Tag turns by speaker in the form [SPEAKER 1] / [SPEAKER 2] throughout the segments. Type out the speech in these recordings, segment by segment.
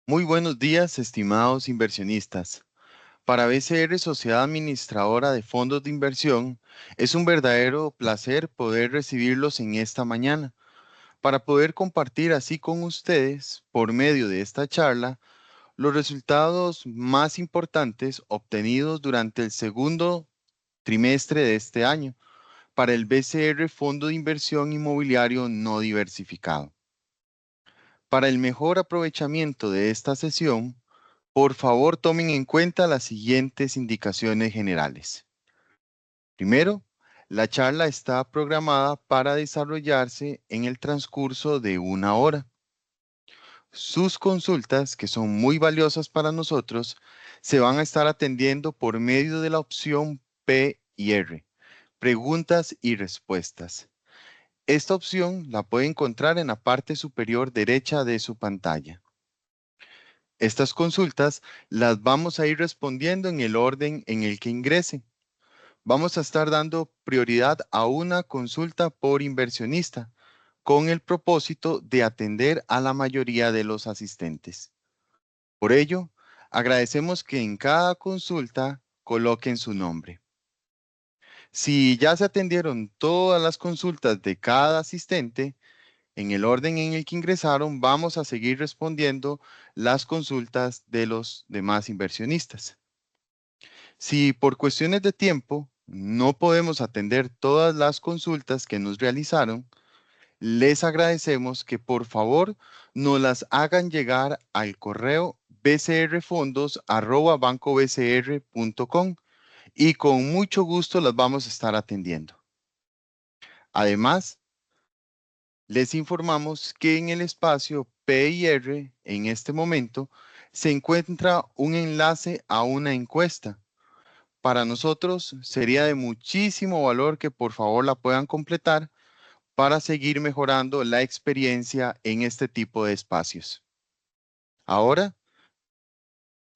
[SPEAKER 1] Muy buenos días, estimados inversionistas. Para BCR Sociedad Administradora de Fondos de Inversión, es un verdadero placer poder recibirlos en esta mañana para poder compartir así con ustedes, por medio de esta charla, los resultados más importantes obtenidos durante el segundo trimestre de este año para el BCR Fondo de Inversión Inmobiliario No Diversificado. Para el mejor aprovechamiento de esta sesión, por favor, tomen en cuenta las siguientes indicaciones generales. Primero, la charla está programada para desarrollarse en el transcurso de 1 hora. Sus consultas, que son muy valiosas para nosotros, se van a estar atendiendo por medio de la opción P y R, preguntas y respuestas. Esta opción la puede encontrar en la parte superior derecha de su pantalla. Estas consultas las vamos a ir respondiendo en el orden en el que ingresen. Vamos a estar dando prioridad a una consulta por inversionista, con el propósito de atender a la mayoría de los asistentes. Por ello, agradecemos que en cada consulta coloquen su nombre. Si ya se atendieron todas las consultas de cada asistente, en el orden en el que ingresaron, vamos a seguir respondiendo las consultas de los demás inversionistas. Si por cuestiones de tiempo no podemos atender todas las consultas que nos realizaron, les agradecemos que por favor nos las hagan llegar al correo bcrfondos@bancobcr.com y con mucho gusto las vamos a estar atendiendo. Además, les informamos que en el espacio P y R en este momento se encuentra un enlace a una encuesta. Para nosotros sería de muchísimo valor que por favor la puedan completar para seguir mejorando la experiencia en este tipo de espacios. Ahora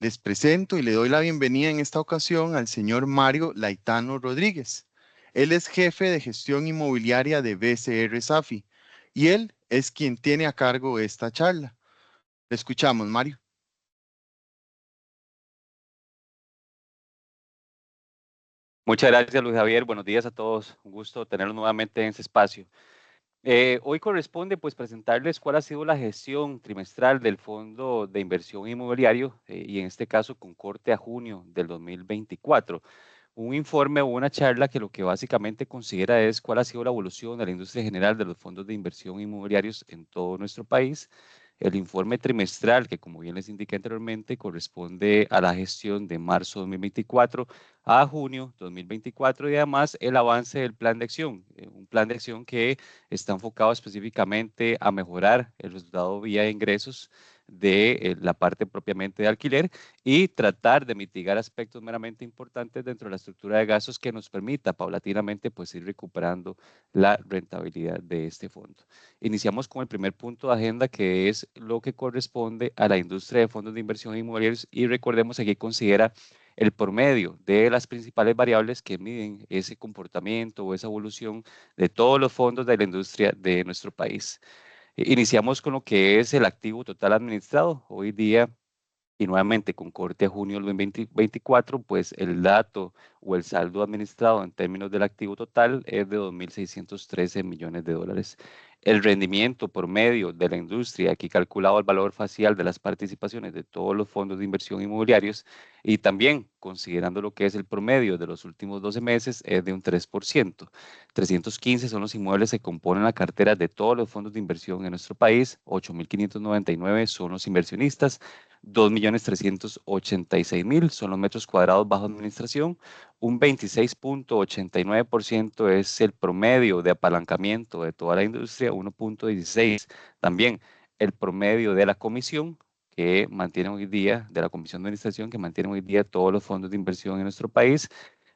[SPEAKER 1] les presento y le doy la bienvenida en esta ocasión al señor Mario Laitano Rodríguez. Él es jefe de gestión inmobiliaria de BCR Safi y él es quien tiene a cargo esta charla. Le escuchamos, Mario.
[SPEAKER 2] Muchas gracias, Luis Javier. Buenos días a todos. Un gusto tenerlos nuevamente en este espacio. Hoy corresponde pues presentarles cuál ha sido la gestión trimestral del Fondo de Inversión Inmobiliario y en este caso con corte a junio del 2024. Un informe o una charla que lo que básicamente considera es cuál ha sido la evolución de la industria general de los fondos de inversión inmobiliarios en todo nuestro país. El informe trimestral, que como bien les indiqué anteriormente, corresponde a la gestión de marzo 2024 a junio 2024 y además el avance del plan de acción, un plan de acción que está enfocado específicamente a mejorar el resultado vía ingresos de la parte propiamente de alquiler y tratar de mitigar aspectos meramente importantes dentro de la estructura de gastos que nos permita paulatinamente pues ir recuperando la rentabilidad de este fondo. Iniciamos con el primer punto de agenda, que es lo que corresponde a la industria de fondos de inversión inmobiliarios, y recordemos que aquí considera el promedio de las principales variables que miden ese comportamiento o esa evolución de todos los fondos de la industria de nuestro país. Iniciamos con lo que es el activo total administrado. Hoy día y nuevamente con corte a junio del 2024, pues el dato o el saldo administrado en términos del activo total es de 2.613 millones de dólares. El rendimiento por medio de la industria, aquí calculado el valor facial de las participaciones de todos los fondos de inversión inmobiliarios y también considerando lo que es el promedio de los últimos 12 meses, es de un 3%. 315 son los inmuebles que componen la cartera de todos los fondos de inversión en nuestro país, 8.599 son los inversionistas, 2.386.000 son los metros cuadrados bajo administración, un 26.89% es el promedio de apalancamiento de toda la industria, 1.16. También el promedio de la comisión de la comisión de administración que mantiene hoy día todos los fondos de inversión en nuestro país,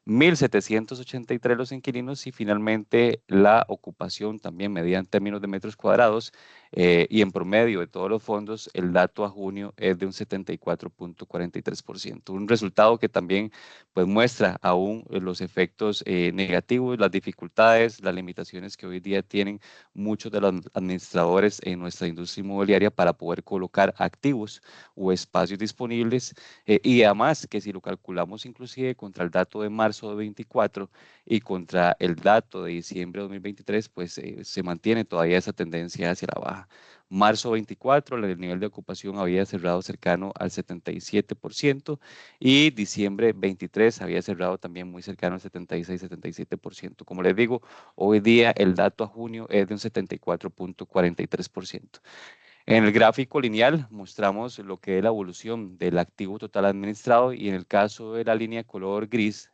[SPEAKER 2] 1.783 los inquilinos y finalmente la ocupación también medida en términos de metros cuadrados y en promedio de todos los fondos, el dato a junio es de un 74.43%. Un resultado que también pues, muestra aún los efectos negativos, las dificultades, las limitaciones que hoy día tienen muchos de los administradores en nuestra industria inmobiliaria para poder colocar activos o espacios disponibles y además que si lo calculamos inclusive contra el dato de marzo de 24 y contra el dato de diciembre de 2023, pues se mantiene todavía esa tendencia hacia la baja. Marzo 24, el nivel de ocupación había cerrado cercano al 77% y diciembre 23 había cerrado también muy cercano al 76-77%. Como les digo, hoy día el dato a junio es de un 74.43%. En el gráfico lineal mostramos lo que es la evolución del activo total administrado y en el caso de la línea color gris,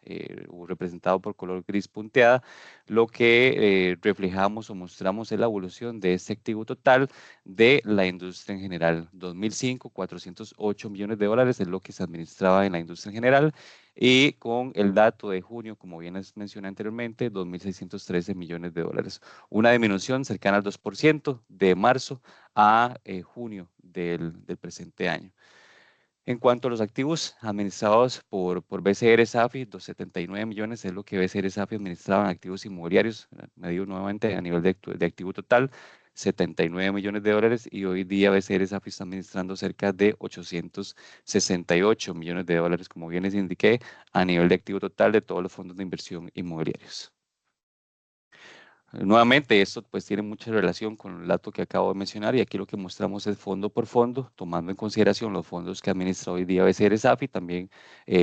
[SPEAKER 2] o representado por color gris punteada, lo que reflejamos o mostramos es la evolución de este activo total de la industria en general. 2005, 408 millones de dólares es lo que se administraba en la industria en general y con el dato de junio, como bien les mencioné anteriormente, 2.613 millones de dólares. Una disminución cercana al 2% de marzo a junio del presente año. En cuanto a los activos administrados por BCR Safi, 279 millones es lo que BCR Safi administraba en activos inmobiliarios, medido nuevamente a nivel de activo total, 79 millones de dólares y hoy día BCR Safi está administrando cerca de 868 millones de dólares, como bien les indiqué, a nivel de activo total de todos los fondos de inversión inmobiliarios. Nuevamente, esto pues tiene mucha relación con el dato que acabo de mencionar y aquí lo que mostramos es fondo por fondo, tomando en consideración los fondos que administra hoy día BCR Safi, también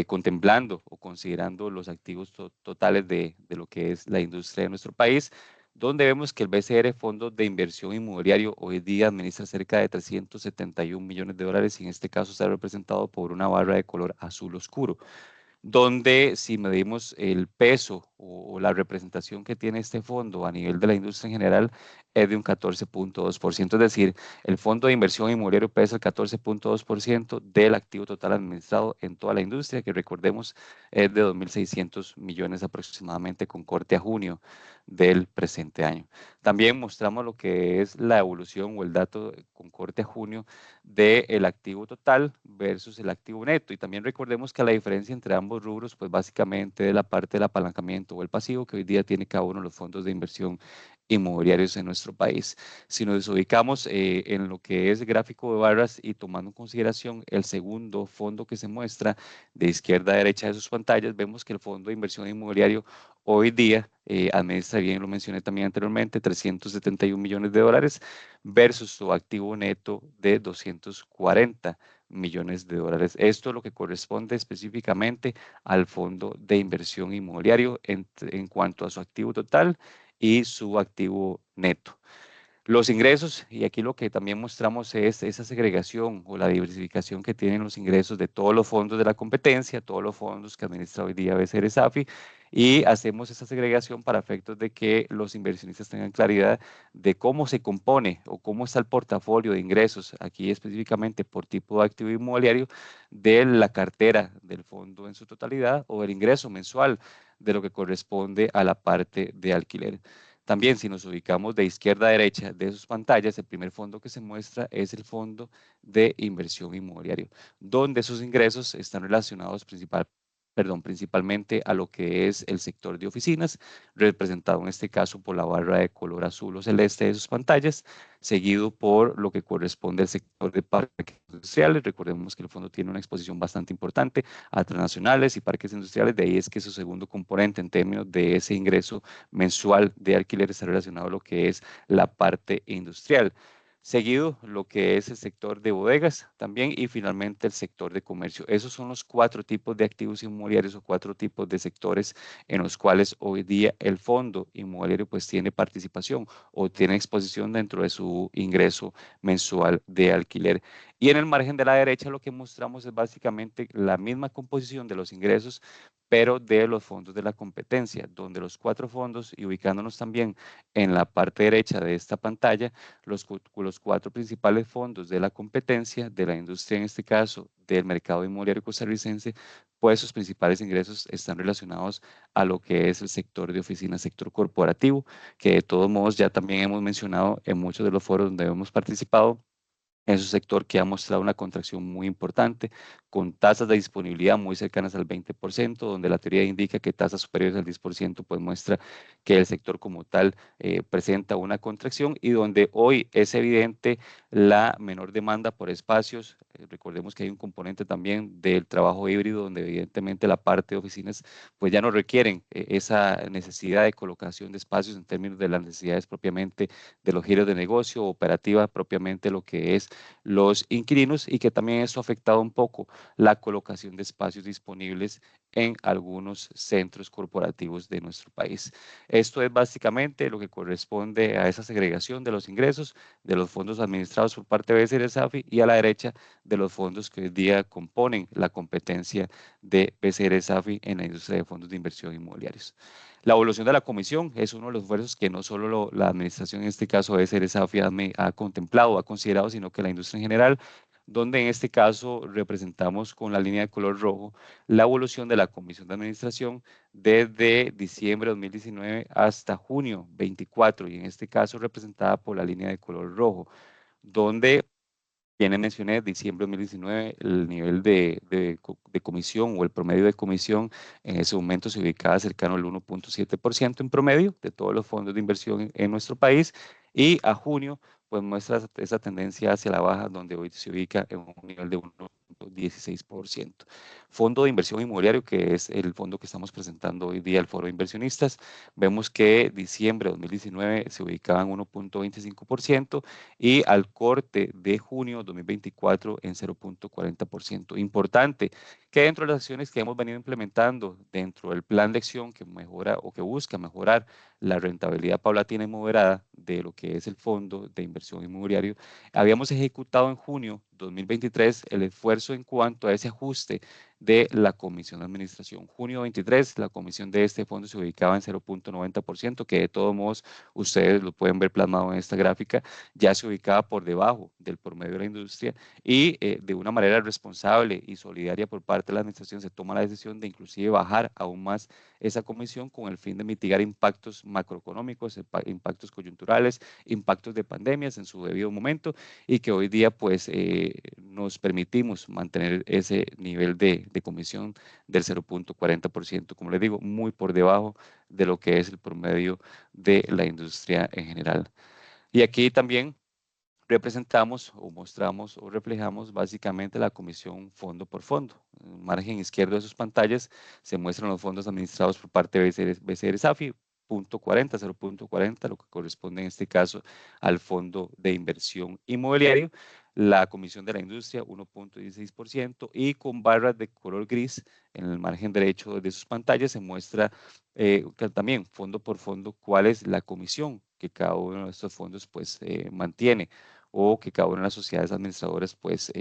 [SPEAKER 2] contemplando o considerando los activos totales de lo que es la industria de nuestro país, donde vemos que el BCR Fondo de Inversión Inmobiliario hoy día administra cerca de 371 millones de dólares y en este caso está representado por una barra de color azul oscuro donde si medimos el peso o la representación que tiene este fondo a nivel de la industria en general es de un 14.2%, es decir, el fondo de inversión inmobiliario pesa el 14.2% del activo total administrado en toda la industria, que recordemos es de 2.600 millones aproximadamente con corte a junio del presente año. También mostramos lo que es la evolución o el dato con corte a junio del activo total versus el activo neto. Y también recordemos que la diferencia entre ambos rubros, pues básicamente es la parte del apalancamiento o el pasivo que hoy día tiene cada uno de los fondos de inversión inmobiliarios en nuestro país. Si nos ubicamos en lo que es gráfico de barras y tomando en consideración el segundo fondo que se muestra de izquierda a derecha de sus pantallas, vemos que el fondo de inversión inmobiliario hoy día administra bien, lo mencioné también anteriormente, 371 millones de dólares versus su activo neto de 240 millones de dólares. Esto es lo que corresponde específicamente al fondo de inversión inmobiliario en cuanto a su activo total y su activo neto. Los ingresos, y aquí lo que también mostramos es esa segregación o la diversificación que tienen los ingresos de todos los fondos de la competencia, todos los fondos que administra hoy día BCR Safi, y hacemos esa segregación para efectos de que los inversionistas tengan claridad de cómo se compone o cómo está el portafolio de ingresos, aquí específicamente por tipo de activo inmobiliario, de la cartera del fondo en su totalidad o el ingreso mensual de lo que corresponde a la parte de alquiler. También si nos ubicamos de izquierda a derecha de sus pantallas, el primer fondo que se muestra es el fondo de inversión inmobiliario, donde sus ingresos están relacionados principalmente a lo que es el sector de oficinas, representado en este caso por la barra de color azul o celeste de sus pantallas, seguido por lo que corresponde al sector de parques industriales. Recordemos que el fondo tiene una exposición bastante importante a transnacionales y parques industriales, de ahí es que su segundo componente en términos de ese ingreso mensual de alquiler está relacionado a lo que es la parte industrial. Seguido lo que es el sector de bodegas también y finalmente el sector de comercio. Esos son los cuatro tipos de activos inmobiliarios o cuatro tipos de sectores en los cuales hoy día el fondo inmobiliario pues tiene participación o tiene exposición dentro de su ingreso mensual de alquiler. Y en el margen de la derecha lo que mostramos es básicamente la misma composición de los ingresos, pero de los fondos de la competencia, donde los 4 fondos, y ubicándonos también en la parte derecha de esta pantalla, los 4 principales fondos de la competencia, de la industria en este caso, del mercado inmobiliario costarricense, pues sus principales ingresos están relacionados a lo que es el sector de oficinas, sector corporativo, que de todos modos ya también hemos mencionado en muchos de los foros donde hemos participado. Es un sector que ha mostrado una contracción muy importante, con tasas de disponibilidad muy cercanas al 20%, donde la teoría indica que tasas superiores al 10% pues muestra que el sector como tal presenta una contracción, y donde hoy es evidente la menor demanda por espacios. Recordemos que hay un componente también del trabajo híbrido, donde evidentemente la parte de oficinas pues ya no requieren esa necesidad de colocación de espacios en términos de las necesidades propiamente de los giros de negocio, operativa propiamente lo que es los inquilinos, y que también eso ha afectado un poco la colocación de espacios disponibles en algunos centros corporativos de nuestro país. Esto es básicamente lo que corresponde a esa segregación de los ingresos de los fondos administrados por parte de BCR SAFI, y a la derecha de los fondos que hoy día componen la competencia de BCR SAFI en la industria de fondos de inversión inmobiliarios. La evolución de la comisión es uno de los esfuerzos que no solo la administración, en este caso de Ceres AFI, ha contemplado, ha considerado, sino que la industria en general, donde en este caso representamos con la línea de color rojo la evolución de la comisión de administración desde diciembre de 2019 hasta junio 24, y en este caso representada por la línea de color rojo, donde bien mencioné, diciembre de 2019, el nivel de comisión, o el promedio de comisión en ese momento se ubicaba cercano al 1.7% en promedio de todos los fondos de inversión en nuestro país, y a junio pues muestra esa tendencia hacia la baja, donde hoy se ubica en un nivel de 1.16%. Fondo de inversión inmobiliario, que es el fondo que estamos presentando hoy día al foro de inversionistas, vemos que diciembre de 2019 se ubicaba en 1.25%, y al corte de junio 2024 en 0.40%. Importante que dentro de las acciones que hemos venido implementando dentro del plan de acción que mejora o que busca mejorar la rentabilidad paulatina y moderada de lo que es el fondo de inversión inmobiliario, habíamos ejecutado en junio 2023 el esfuerzo en cuanto a ese ajuste de la comisión de administración. Junio 23, la comisión de este fondo se ubicaba en 0.90%, que de todos modos ustedes lo pueden ver plasmado en esta gráfica, ya se ubicaba por debajo del promedio de la industria, y de una manera responsable y solidaria por parte de la administración se toma la decisión de inclusive bajar aún más esa comisión, con el fin de mitigar impactos macroeconómicos, impactos coyunturales, impactos de pandemias en su debido momento, y que hoy día pues nos permitimos mantener ese nivel de comisión del 0.40%, como les digo, muy por debajo de lo que es el promedio de la industria en general. Y aquí también representamos o mostramos o reflejamos básicamente la comisión fondo por fondo. En el margen izquierdo de sus pantallas se muestran los fondos administrados por parte de BCR SAFI, 0.40, lo que corresponde en este caso al fondo de inversión inmobiliario. La comisión de la industria, 1.16%, y con barras de color gris en el margen derecho de sus pantallas se muestra que también fondo por fondo cuál es la comisión que cada uno de estos fondos pues mantiene, o que cada una de las sociedades administradoras pues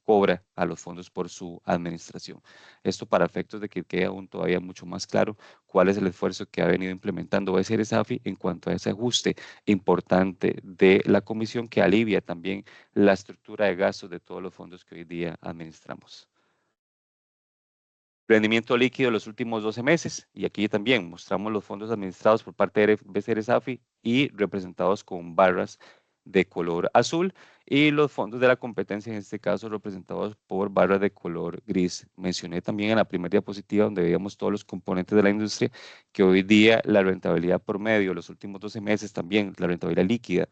[SPEAKER 2] cobra a los fondos por su administración. Esto para efectos de que quede aún todavía mucho más claro cuál es el esfuerzo que ha venido implementando BCR SAFI en cuanto a ese ajuste importante de la comisión, que alivia también la estructura de gastos de todos los fondos que hoy día administramos. Rendimiento líquido de los últimos 12 meses, y aquí también mostramos los fondos administrados por parte de BCR SAFI y representados con barras de color azul, y los fondos de la competencia, en este caso representados por barras de color gris. Mencioné también en la primera diapositiva, donde veíamos todos los componentes de la industria, que hoy día la rentabilidad promedio de los últimos 12 meses, también la rentabilidad líquida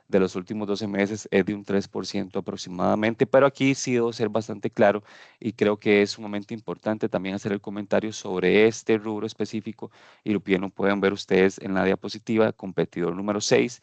[SPEAKER 2] de los últimos 12 meses, es de un 3% aproximadamente, pero aquí sí debo ser bastante claro, y creo que es sumamente importante también hacer el comentario sobre este rubro específico, y lo bien lo pueden ver ustedes en la diapositiva. Competidor número 6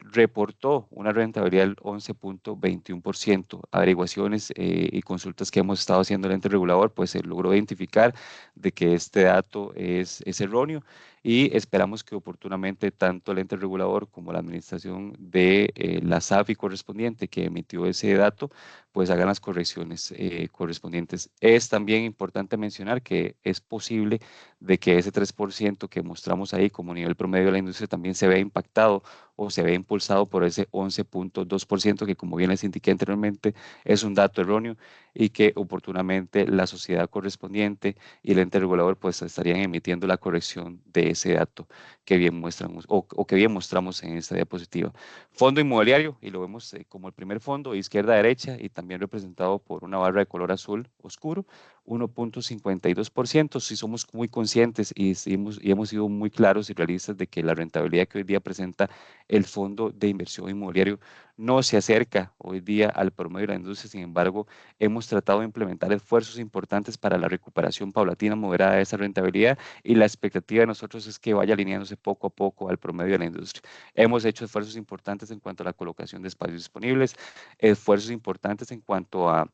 [SPEAKER 2] reportó una rentabilidad del 11.21%. Averiguaciones y consultas que hemos estado haciendo el ente regulador, pues se logró identificar de que este dato es erróneo, y esperamos que oportunamente tanto el ente regulador como la administración de la SAFI correspondiente que emitió ese dato, pues hagan las correcciones correspondientes. Es también importante mencionar que es posible de que ese 3% que mostramos ahí como nivel promedio de la industria también se vea impactado o se vea impulsado por ese 11.2% que, como bien les indiqué anteriormente, es un dato erróneo y que oportunamente la sociedad correspondiente y el ente regulador pues estarían emitiendo la corrección de ese dato que bien mostramos o que bien mostramos en esta diapositiva. Fondo inmobiliario, y lo vemos como el primer fondo, izquierda a derecha, y también representado por una barra de color azul oscuro, 1.52%. Si somos muy conscientes y hemos sido muy claros y realistas de que la rentabilidad que hoy día presenta el fondo de inversión inmobiliario no se acerca hoy día al promedio de la industria. Sin embargo, hemos tratado de implementar esfuerzos importantes para la recuperación paulatina moderada de esa rentabilidad, y la expectativa de nosotros es que vaya alineándose poco a poco al promedio de la industria. Hemos hecho esfuerzos importantes en cuanto a la colocación de espacios disponibles, esfuerzos importantes en cuanto al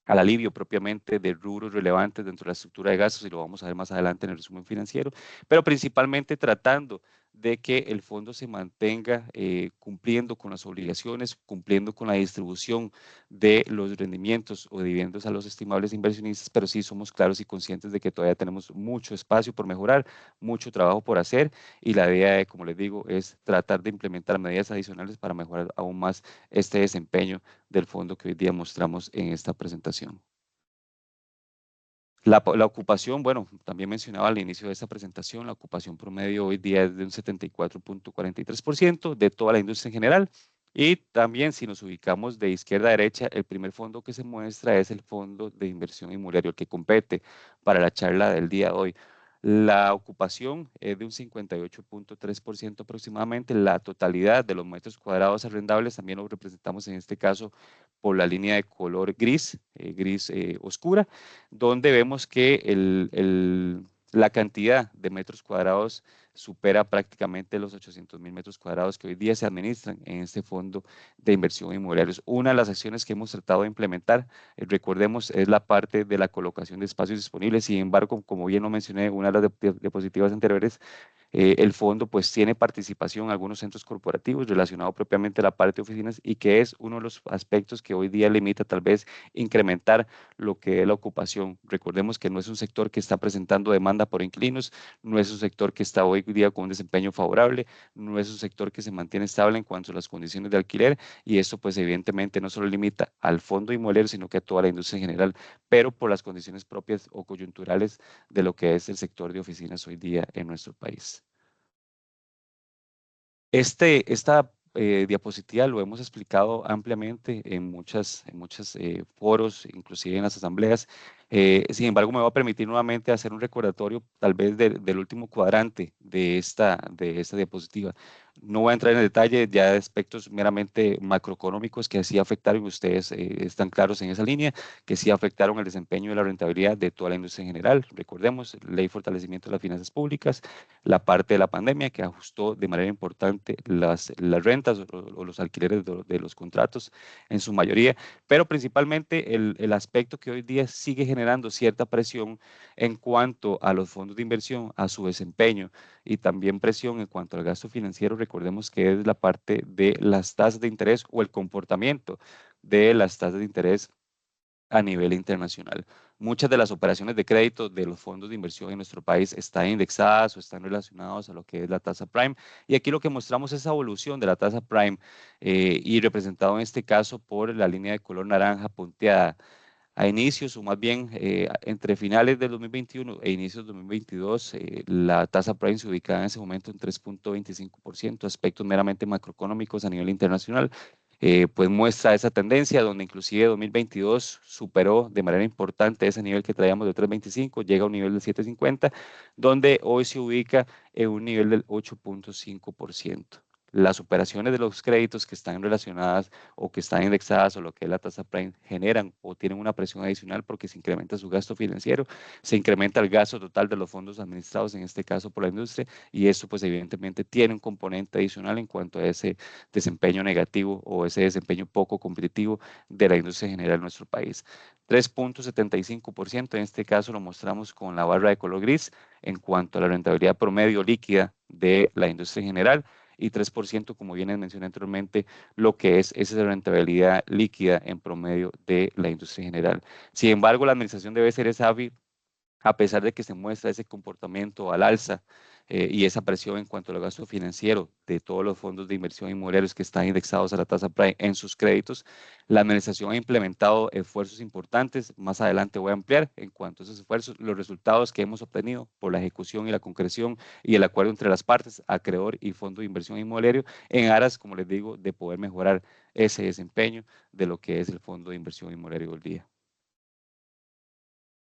[SPEAKER 2] alivio propiamente de rubros relevantes dentro de la estructura de gastos, y lo vamos a ver más adelante en el resumen financiero, pero principalmente tratando de que el fondo se mantenga cumpliendo con las obligaciones, cumpliendo con la distribución de los rendimientos o dividendos a los estimables inversionistas, pero sí somos claros y conscientes de que todavía tenemos mucho espacio por mejorar, mucho trabajo por hacer, y la idea, como les digo, es tratar de implementar medidas adicionales para mejorar aún más este desempeño del fondo que hoy día mostramos en esta presentación. La ocupación, bueno, también mencionaba al inicio de esta presentación, la ocupación promedio hoy día es de un 74.43% de toda la industria en general. Y también, si nos ubicamos de izquierda a derecha, el primer fondo que se muestra es el fondo de inversión inmobiliario, el que compete para la charla del día de hoy. La ocupación es de un 58.3% aproximadamente. La totalidad de los metros cuadrados arrendables también lo representamos en este caso por la línea de color gris, gris oscura, donde vemos que la cantidad de metros cuadrados supera prácticamente los 800.000 metros cuadrados que hoy día se administran en este fondo de inversión inmobiliaria. Una de las acciones que hemos tratado de implementar, recordemos, es la parte de la colocación de espacios disponibles. Sin embargo, como bien lo mencioné, una de las diapositivas anteriores, el fondo pues tiene participación en algunos centros corporativos relacionado propiamente a la parte de oficinas, y que es uno de los aspectos que hoy día limita tal vez incrementar lo que es la ocupación. Recordemos que no es un sector que está presentando demanda por inquilinos, no es un sector que está hoy día con un desempeño favorable, no es un sector que se mantiene estable en cuanto a las condiciones de alquiler, y esto pues evidentemente no solo limita al fondo inmobiliario, sino que a toda la industria en general, pero por las condiciones propias o coyunturales de lo que es el sector de oficinas hoy día en nuestro país. Esta diapositiva lo hemos explicado ampliamente en muchos foros, inclusive en las asambleas. Sin embargo, me va a permitir nuevamente hacer un recordatorio tal vez del último cuadrante de esta diapositiva. No voy a entrar en detalle ya de aspectos meramente macroeconómicos que sí afectaron, ustedes están claros en esa línea, que sí afectaron el desempeño y la rentabilidad de toda la industria en general. Recordemos, Ley de Fortalecimiento de las Finanzas Públicas, la parte de la pandemia que ajustó de manera importante las rentas o los alquileres de los contratos en su mayoría, pero principalmente el aspecto que hoy día sigue generando cierta presión en cuanto a los fondos de inversión, a su desempeño, y también presión en cuanto al gasto financiero. Recordemos que es la parte de las tasas de interés o el comportamiento de las tasas de interés a nivel internacional. Muchas de las operaciones de crédito de los fondos de inversión en nuestro país están indexadas o están relacionadas a lo que es la tasa prime. Y aquí lo que mostramos es esa evolución de la tasa prime, y representado en este caso por la línea de color naranja punteada. A inicios, o más bien entre finales del 2021 e inicios del 2022, la tasa prime se ubicaba en ese momento en 3.25%, aspectos meramente macroeconómicos a nivel internacional. Pues muestra esa tendencia donde inclusive 2022 superó de manera importante ese nivel que traíamos de 3.25, llega a un nivel de 7.50, donde hoy se ubica en un nivel del 8.5%. las operaciones de los créditos que están relacionadas o que están indexadas o lo que es la tasa prime generan o tienen una presión adicional porque se incrementa su gasto financiero, se incrementa el gasto total de los fondos administrados, en este caso por la industria, y esto pues evidentemente tiene un componente adicional en cuanto a ese desempeño negativo o ese desempeño poco competitivo de la industria general en nuestro país. 3.75%, en este caso lo mostramos con la barra de color gris en cuanto a la rentabilidad promedio líquida de la industria general, y 3%, como bien mencioné anteriormente, lo que es esa rentabilidad líquida en promedio de la industria general. Sin embargo, la administración debe ser SAFI, a pesar de que se muestra ese comportamiento al alza y esa presión en cuanto al gasto financiero de todos los fondos de inversión inmobiliarios que están indexados a la tasa prime en sus créditos, la administración ha implementado esfuerzos importantes. Más adelante voy a ampliar en cuanto a esos esfuerzos, los resultados que hemos obtenido por la ejecución y la concreción y el acuerdo entre las partes, acreedor y fondo de inversión inmobiliario, en aras, como les digo, de poder mejorar ese desempeño de lo que es el fondo de inversión inmobiliario del día.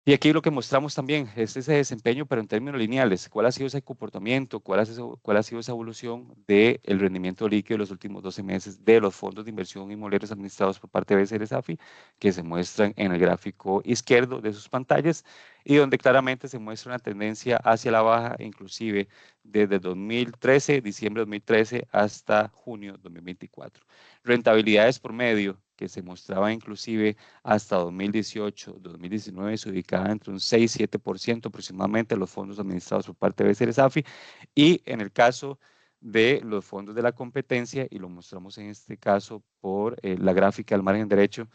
[SPEAKER 2] Y aquí lo que mostramos también es ese desempeño, pero en términos lineales. ¿Cuál ha sido ese comportamiento? ¿Cuál ha sido esa evolución del rendimiento líquido de los últimos 12 meses de los fondos de inversión inmobiliarios administrados por parte de BCR SAFI, que se muestran en el gráfico izquierdo de sus pantallas, y donde claramente se muestra una tendencia hacia la baja, inclusive desde 2013, diciembre de 2013, hasta junio de 2024. Rentabilidades por medio que se mostraba inclusive hasta 2018, 2019 se ubicaba entre un 6-7% aproximadamente de los fondos administrados por parte de BCR SAFI, y en el caso de los fondos de la competencia, y lo mostramos en este caso por la gráfica al margen derecho,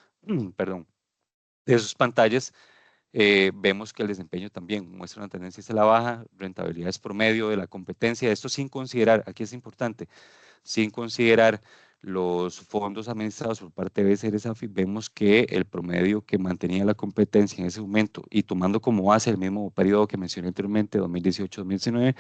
[SPEAKER 2] perdón, de sus pantallas, vemos que el desempeño también muestra una tendencia hacia la baja, rentabilidades promedio de la competencia, esto sin considerar, aquí es importante, sin considerar los fondos administrados por parte de BCR SAFI, vemos que el promedio que mantenía la competencia en ese momento, y tomando como base el mismo periodo que mencioné anteriormente, 2018-2019,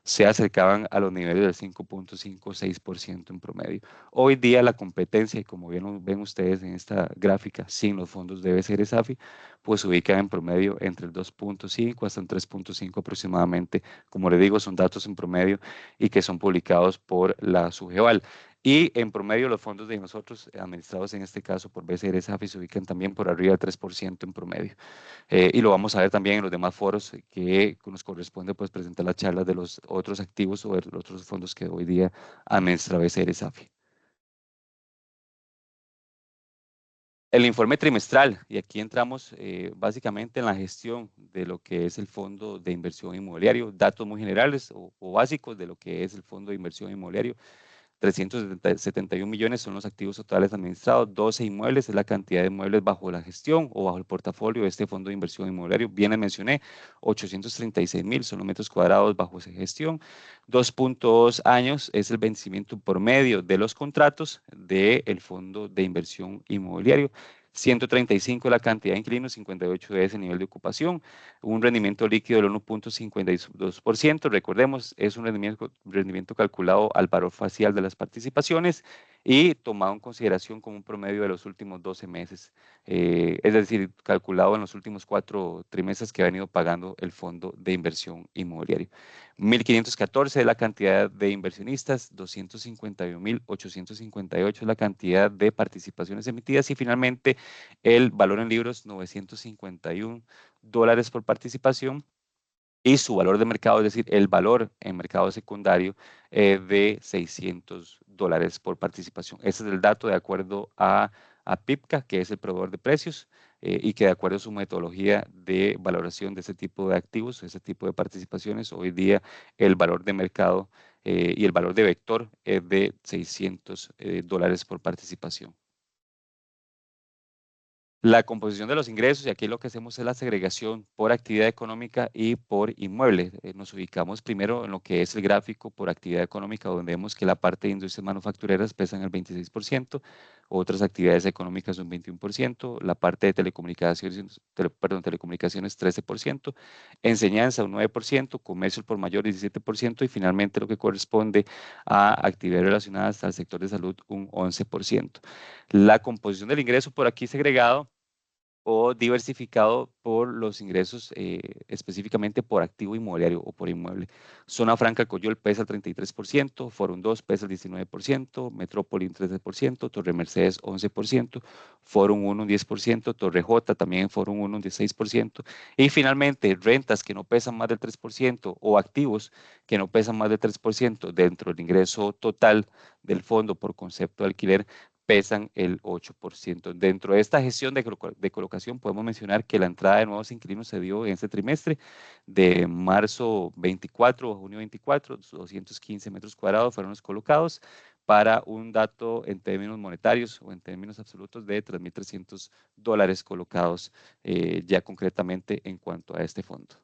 [SPEAKER 2] se acercaban a los niveles del 5.56% en promedio. Hoy día la competencia, y como bien ven ustedes en esta gráfica, sin los fondos de BCR SAFI, pues se ubica en promedio entre el 2.5 hasta un 3.5 aproximadamente. Como les digo, son datos en promedio y que son publicados por la Sugeval. Y en promedio los fondos de nosotros, administrados en este caso por BCR SAFI, se ubican también por arriba del 3% en promedio. Y lo vamos a ver también en los demás foros que nos corresponde pues presentar las charlas de los otros activos o de los otros fondos que hoy día administra BCR SAFI. El informe trimestral, y aquí entramos básicamente en la gestión de lo que es el fondo de inversión inmobiliario, datos muy generales o básicos de lo que es el fondo de inversión inmobiliario. 371 millones son los activos totales administrados, 12 inmuebles es la cantidad de inmuebles bajo la gestión o bajo el portafolio de este fondo de inversión inmobiliario. Bien les mencioné, 836.000 son los metros cuadrados bajo esa gestión. 2.2 años es el vencimiento promedio de los contratos del fondo de inversión inmobiliario. 135 la cantidad de inquilinos, 58 es el nivel de ocupación, un rendimiento líquido del 1.52%. Recordemos, es un rendimiento calculado al valor facial de las participaciones y tomado en consideración como un promedio de los últimos 12 meses, es decir, calculado en los últimos 4 trimestres que ha venido pagando el fondo de inversión inmobiliario. 1.514 es la cantidad de inversionistas, 251.858 es la cantidad de participaciones emitidas, y finalmente el valor en libros, $951 por participación, y su valor de mercado, es decir, el valor en mercado secundario de $600 por participación. Ese es el dato de acuerdo a PIPCA, que es el proveedor de precios, y que de acuerdo a su metodología de valoración de ese tipo de activos, ese tipo de participaciones, hoy día el valor de mercado y el valor de vector es de $600 por participación. La composición de los ingresos, y aquí lo que hacemos es la segregación por actividad económica y por inmueble. Nos ubicamos primero en lo que es el gráfico por actividad económica, donde vemos que la parte de industrias manufactureras pesan el 26%, otras actividades económicas un 21%, la parte de telecomunicaciones 13%, enseñanza un 9%, comercio por mayor 17%, y finalmente lo que corresponde a actividades relacionadas al sector de salud un 11%. La composición del ingreso por aquí segregado o diversificado por los ingresos específicamente por activo inmobiliario o por inmueble. Zona Franca Coyol pesa el 33%, Forum 2 pesa el 19%, Metrópoli un 13%, Torre Mercedes 11%, Forum 1 un 10%, Torre J también Forum 1 un 16%, y finalmente rentas que no pesan más del 3% o activos que no pesan más del 3% dentro del ingreso total del fondo por concepto de alquiler pesan el 8%. Dentro de esta gestión de colocación podemos mencionar que la entrada de nuevos inquilinos se dio en este trimestre de marzo 24 a junio 24, 215 metros cuadrados fueron los colocados para un dato en términos monetarios o en términos absolutos de $3,300 colocados ya concretamente en cuanto a este fondo.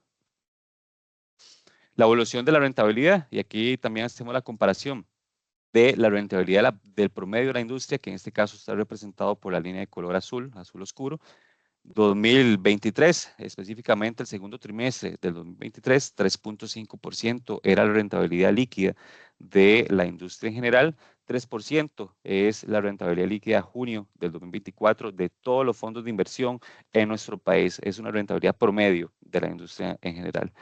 [SPEAKER 2] La evolución de la rentabilidad, y aquí también hacemos la comparación de la rentabilidad del promedio de la industria, que en este caso está representado por la línea de color azul, azul oscuro. 2023, específicamente el segundo trimestre del 2023, 3.5% era la rentabilidad líquida de la industria en general, 3% es la rentabilidad líquida a junio del 2024 de todos los fondos de inversión en nuestro país. Es una rentabilidad promedio de la industria en general.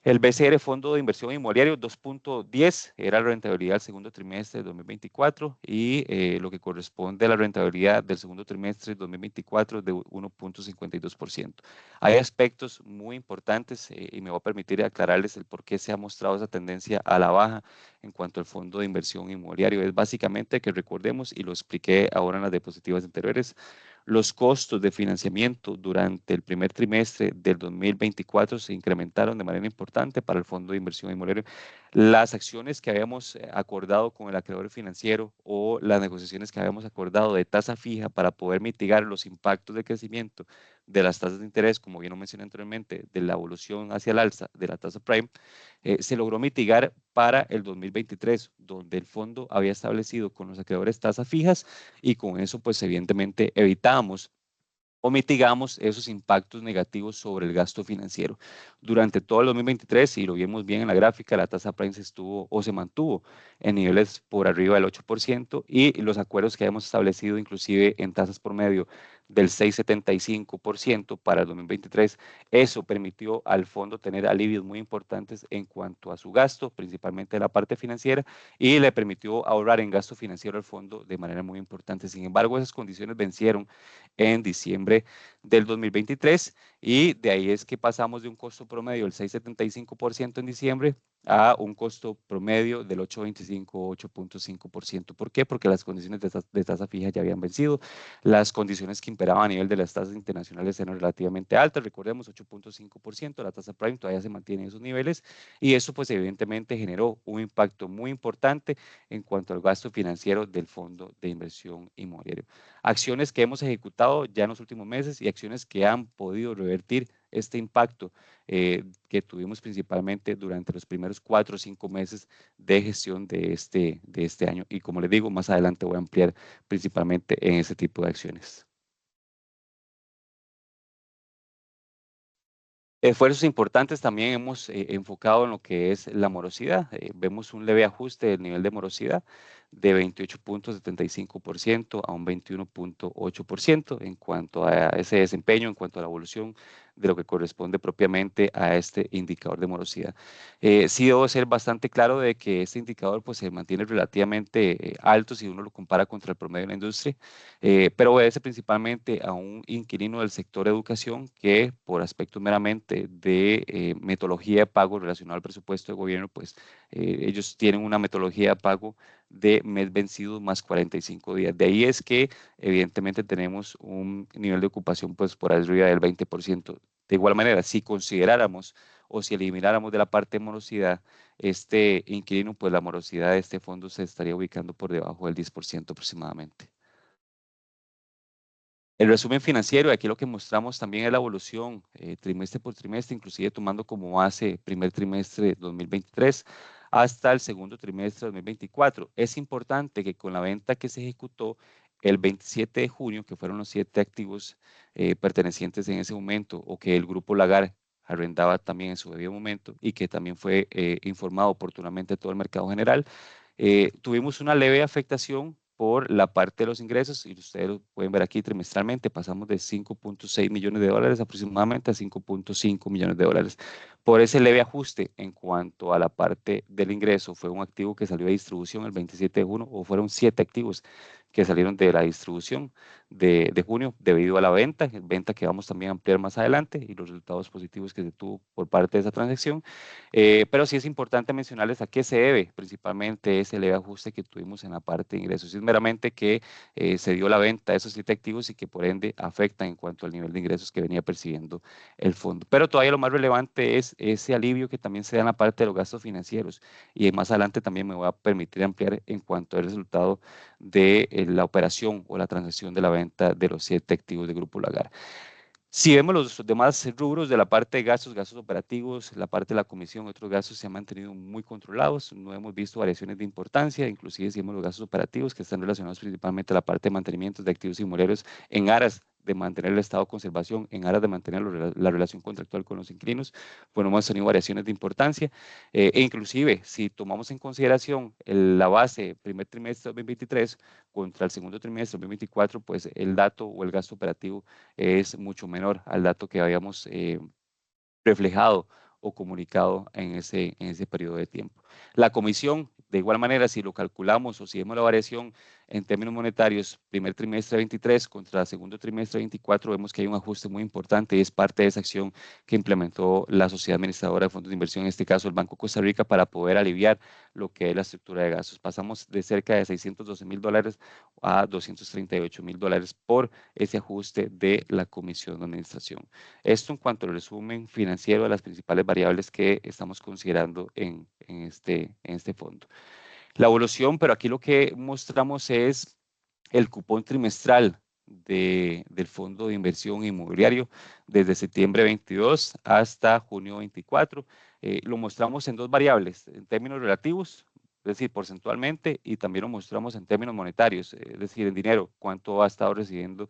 [SPEAKER 2] El BCR Fondo de Inversión Inmobiliario 2.10 era la rentabilidad del segundo trimestre de 2024 y lo que corresponde a la rentabilidad del segundo trimestre de 2024 de 1.52%. Hay aspectos muy importantes y me voy a permitir aclararles el por qué se ha mostrado esa tendencia a la baja en cuanto al fondo de inversión inmobiliario. Es básicamente que recordemos, y lo expliqué ahora en las diapositivas anteriores, los costos de financiamiento durante el primer trimestre del 2024 se incrementaron de manera importante para el Fondo de Inversión Inmobiliaria. Las acciones que habíamos acordado con el acreedor financiero o las negociaciones que habíamos acordado de tasa fija para poder mitigar los impactos de crecimiento de las tasas de interés, como bien lo mencioné anteriormente, de la evolución hacia el alza de la tasa prime, se logró mitigar para el 2023, donde el fondo había establecido con los acreedores tasas fijas y con eso, pues evidentemente evitamos o mitigamos esos impactos negativos sobre el gasto financiero. Durante todo el 2023, y lo vimos bien en la gráfica, la tasa prime estuvo o se mantuvo en niveles por arriba del 8% y los acuerdos que hemos establecido inclusive en tasas por medio del 6,75% para el 2023, eso permitió al fondo tener alivios muy importantes en cuanto a su gasto, principalmente en la parte financiera, y le permitió ahorrar en gasto financiero al fondo de manera muy importante. Sin embargo, esas condiciones vencieron en diciembre del 2023 y de ahí es que pasamos de un costo promedio del 6,75% en diciembre a un costo promedio del 8,25 o 8,5%. ¿Por qué? Porque las condiciones de tasa fija ya habían vencido, las condiciones que imperaban a nivel de las tasas internacionales eran relativamente altas, recordemos 8,5%, la tasa prime todavía se mantiene en esos niveles y eso pues evidentemente generó un impacto muy importante en cuanto al gasto financiero del Fondo de Inversión Inmobiliario. Acciones que hemos ejecutado ya en los últimos meses y acciones que han podido revertir este impacto que tuvimos principalmente durante los primeros 4 o 5 meses de gestión de este año. Y como les digo, más adelante voy a ampliar principalmente en ese tipo de acciones. Esfuerzos importantes también hemos enfocado en lo que es la morosidad. Vemos un leve ajuste del nivel de morosidad de 28,75% a un 21,8% en cuanto a ese desempeño, en cuanto a la evolución de lo que corresponde propiamente a este indicador de morosidad. Sí debo ser bastante claro de que este indicador pues, se mantiene relativamente alto si uno lo compara contra el promedio de la industria, pero obedece principalmente a un inquilino del sector educación que por aspectos meramente de metodología de pago relacionado al presupuesto de gobierno, pues ellos tienen una metodología de pago de mes vencido más 45 días. De ahí es que evidentemente tenemos un nivel de ocupación pues por arriba del 20%. De igual manera, si consideráramos o si elimináramos de la parte de morosidad este inquilino, pues la morosidad de este fondo se estaría ubicando por debajo del 10% aproximadamente. El resumen financiero, aquí lo que mostramos también es la evolución trimestre por trimestre, inclusive tomando como base primer trimestre de 2023 hasta el segundo trimestre de 2024. Es importante que con la venta que se ejecutó el 27 de junio, que fueron los 7 activos pertenecientes en ese momento, o que el grupo Lagar arrendaba también en su debido momento y que también fue informado oportunamente a todo el mercado general, tuvimos una leve afectación por la parte de los ingresos, y ustedes lo pueden ver aquí trimestralmente, pasamos de 5.6 millones de dólares aproximadamente a 5.5 millones de dólares. Por ese leve ajuste en cuanto a la parte del ingreso, fue un activo que salió de distribución el 27 de junio, o fueron 7 activos que salieron de la distribución de junio debido a la venta que vamos también a ampliar más adelante y los resultados positivos que se tuvo por parte de esa transacción. Pero sí es importante mencionarles a qué se debe principalmente ese leve ajuste que tuvimos en la parte de ingresos. Es meramente que se dio la venta de esos 7 activos y que por ende afectan en cuanto al nivel de ingresos que venía percibiendo el fondo. Pero todavía lo más relevante es ese alivio que también se da en la parte de los gastos financieros, y más adelante también me voy a permitir ampliar en cuanto al resultado de la operación o la transacción de la venta de los 7 activos de Grupo Lagar. Si vemos los demás rubros de la parte de gastos operativos, la parte de la comisión, otros gastos se han mantenido muy controlados, no hemos visto variaciones de importancia, inclusive si vemos los gastos operativos que están relacionados principalmente a la parte de mantenimiento de activos inmobiliarios en aras de mantener el estado de conservación, en aras de mantener la relación contractual con los inquilinos, pues no hemos tenido variaciones de importancia, e inclusive si tomamos en consideración la base primer trimestre de 2023 contra el segundo trimestre de 2024, pues el dato o el gasto operativo es mucho menor al dato que habíamos reflejado o comunicado en ese periodo de tiempo. La comisión, de igual manera, si lo calculamos o si vemos la variación en términos monetarios, primer trimestre 23 contra segundo trimestre 24, vemos que hay un ajuste muy importante y es parte de esa acción que implementó la sociedad administradora de fondos de inversión, en este caso el Banco Costa Rica, para poder aliviar lo que es la estructura de gastos. Pasamos de cerca de $612,000 a $238,000 por ese ajuste de la comisión de administración. Esto en cuanto al resumen financiero de las principales variables que estamos considerando en este fondo. La evolución, pero aquí lo que mostramos es el cupón trimestral del Fondo de Inversión Inmobiliario desde septiembre 22 hasta junio 24. Lo mostramos en dos variables, en términos relativos, es decir, porcentualmente, y también lo mostramos en términos monetarios, es decir, en dinero, cuánto ha estado recibiendo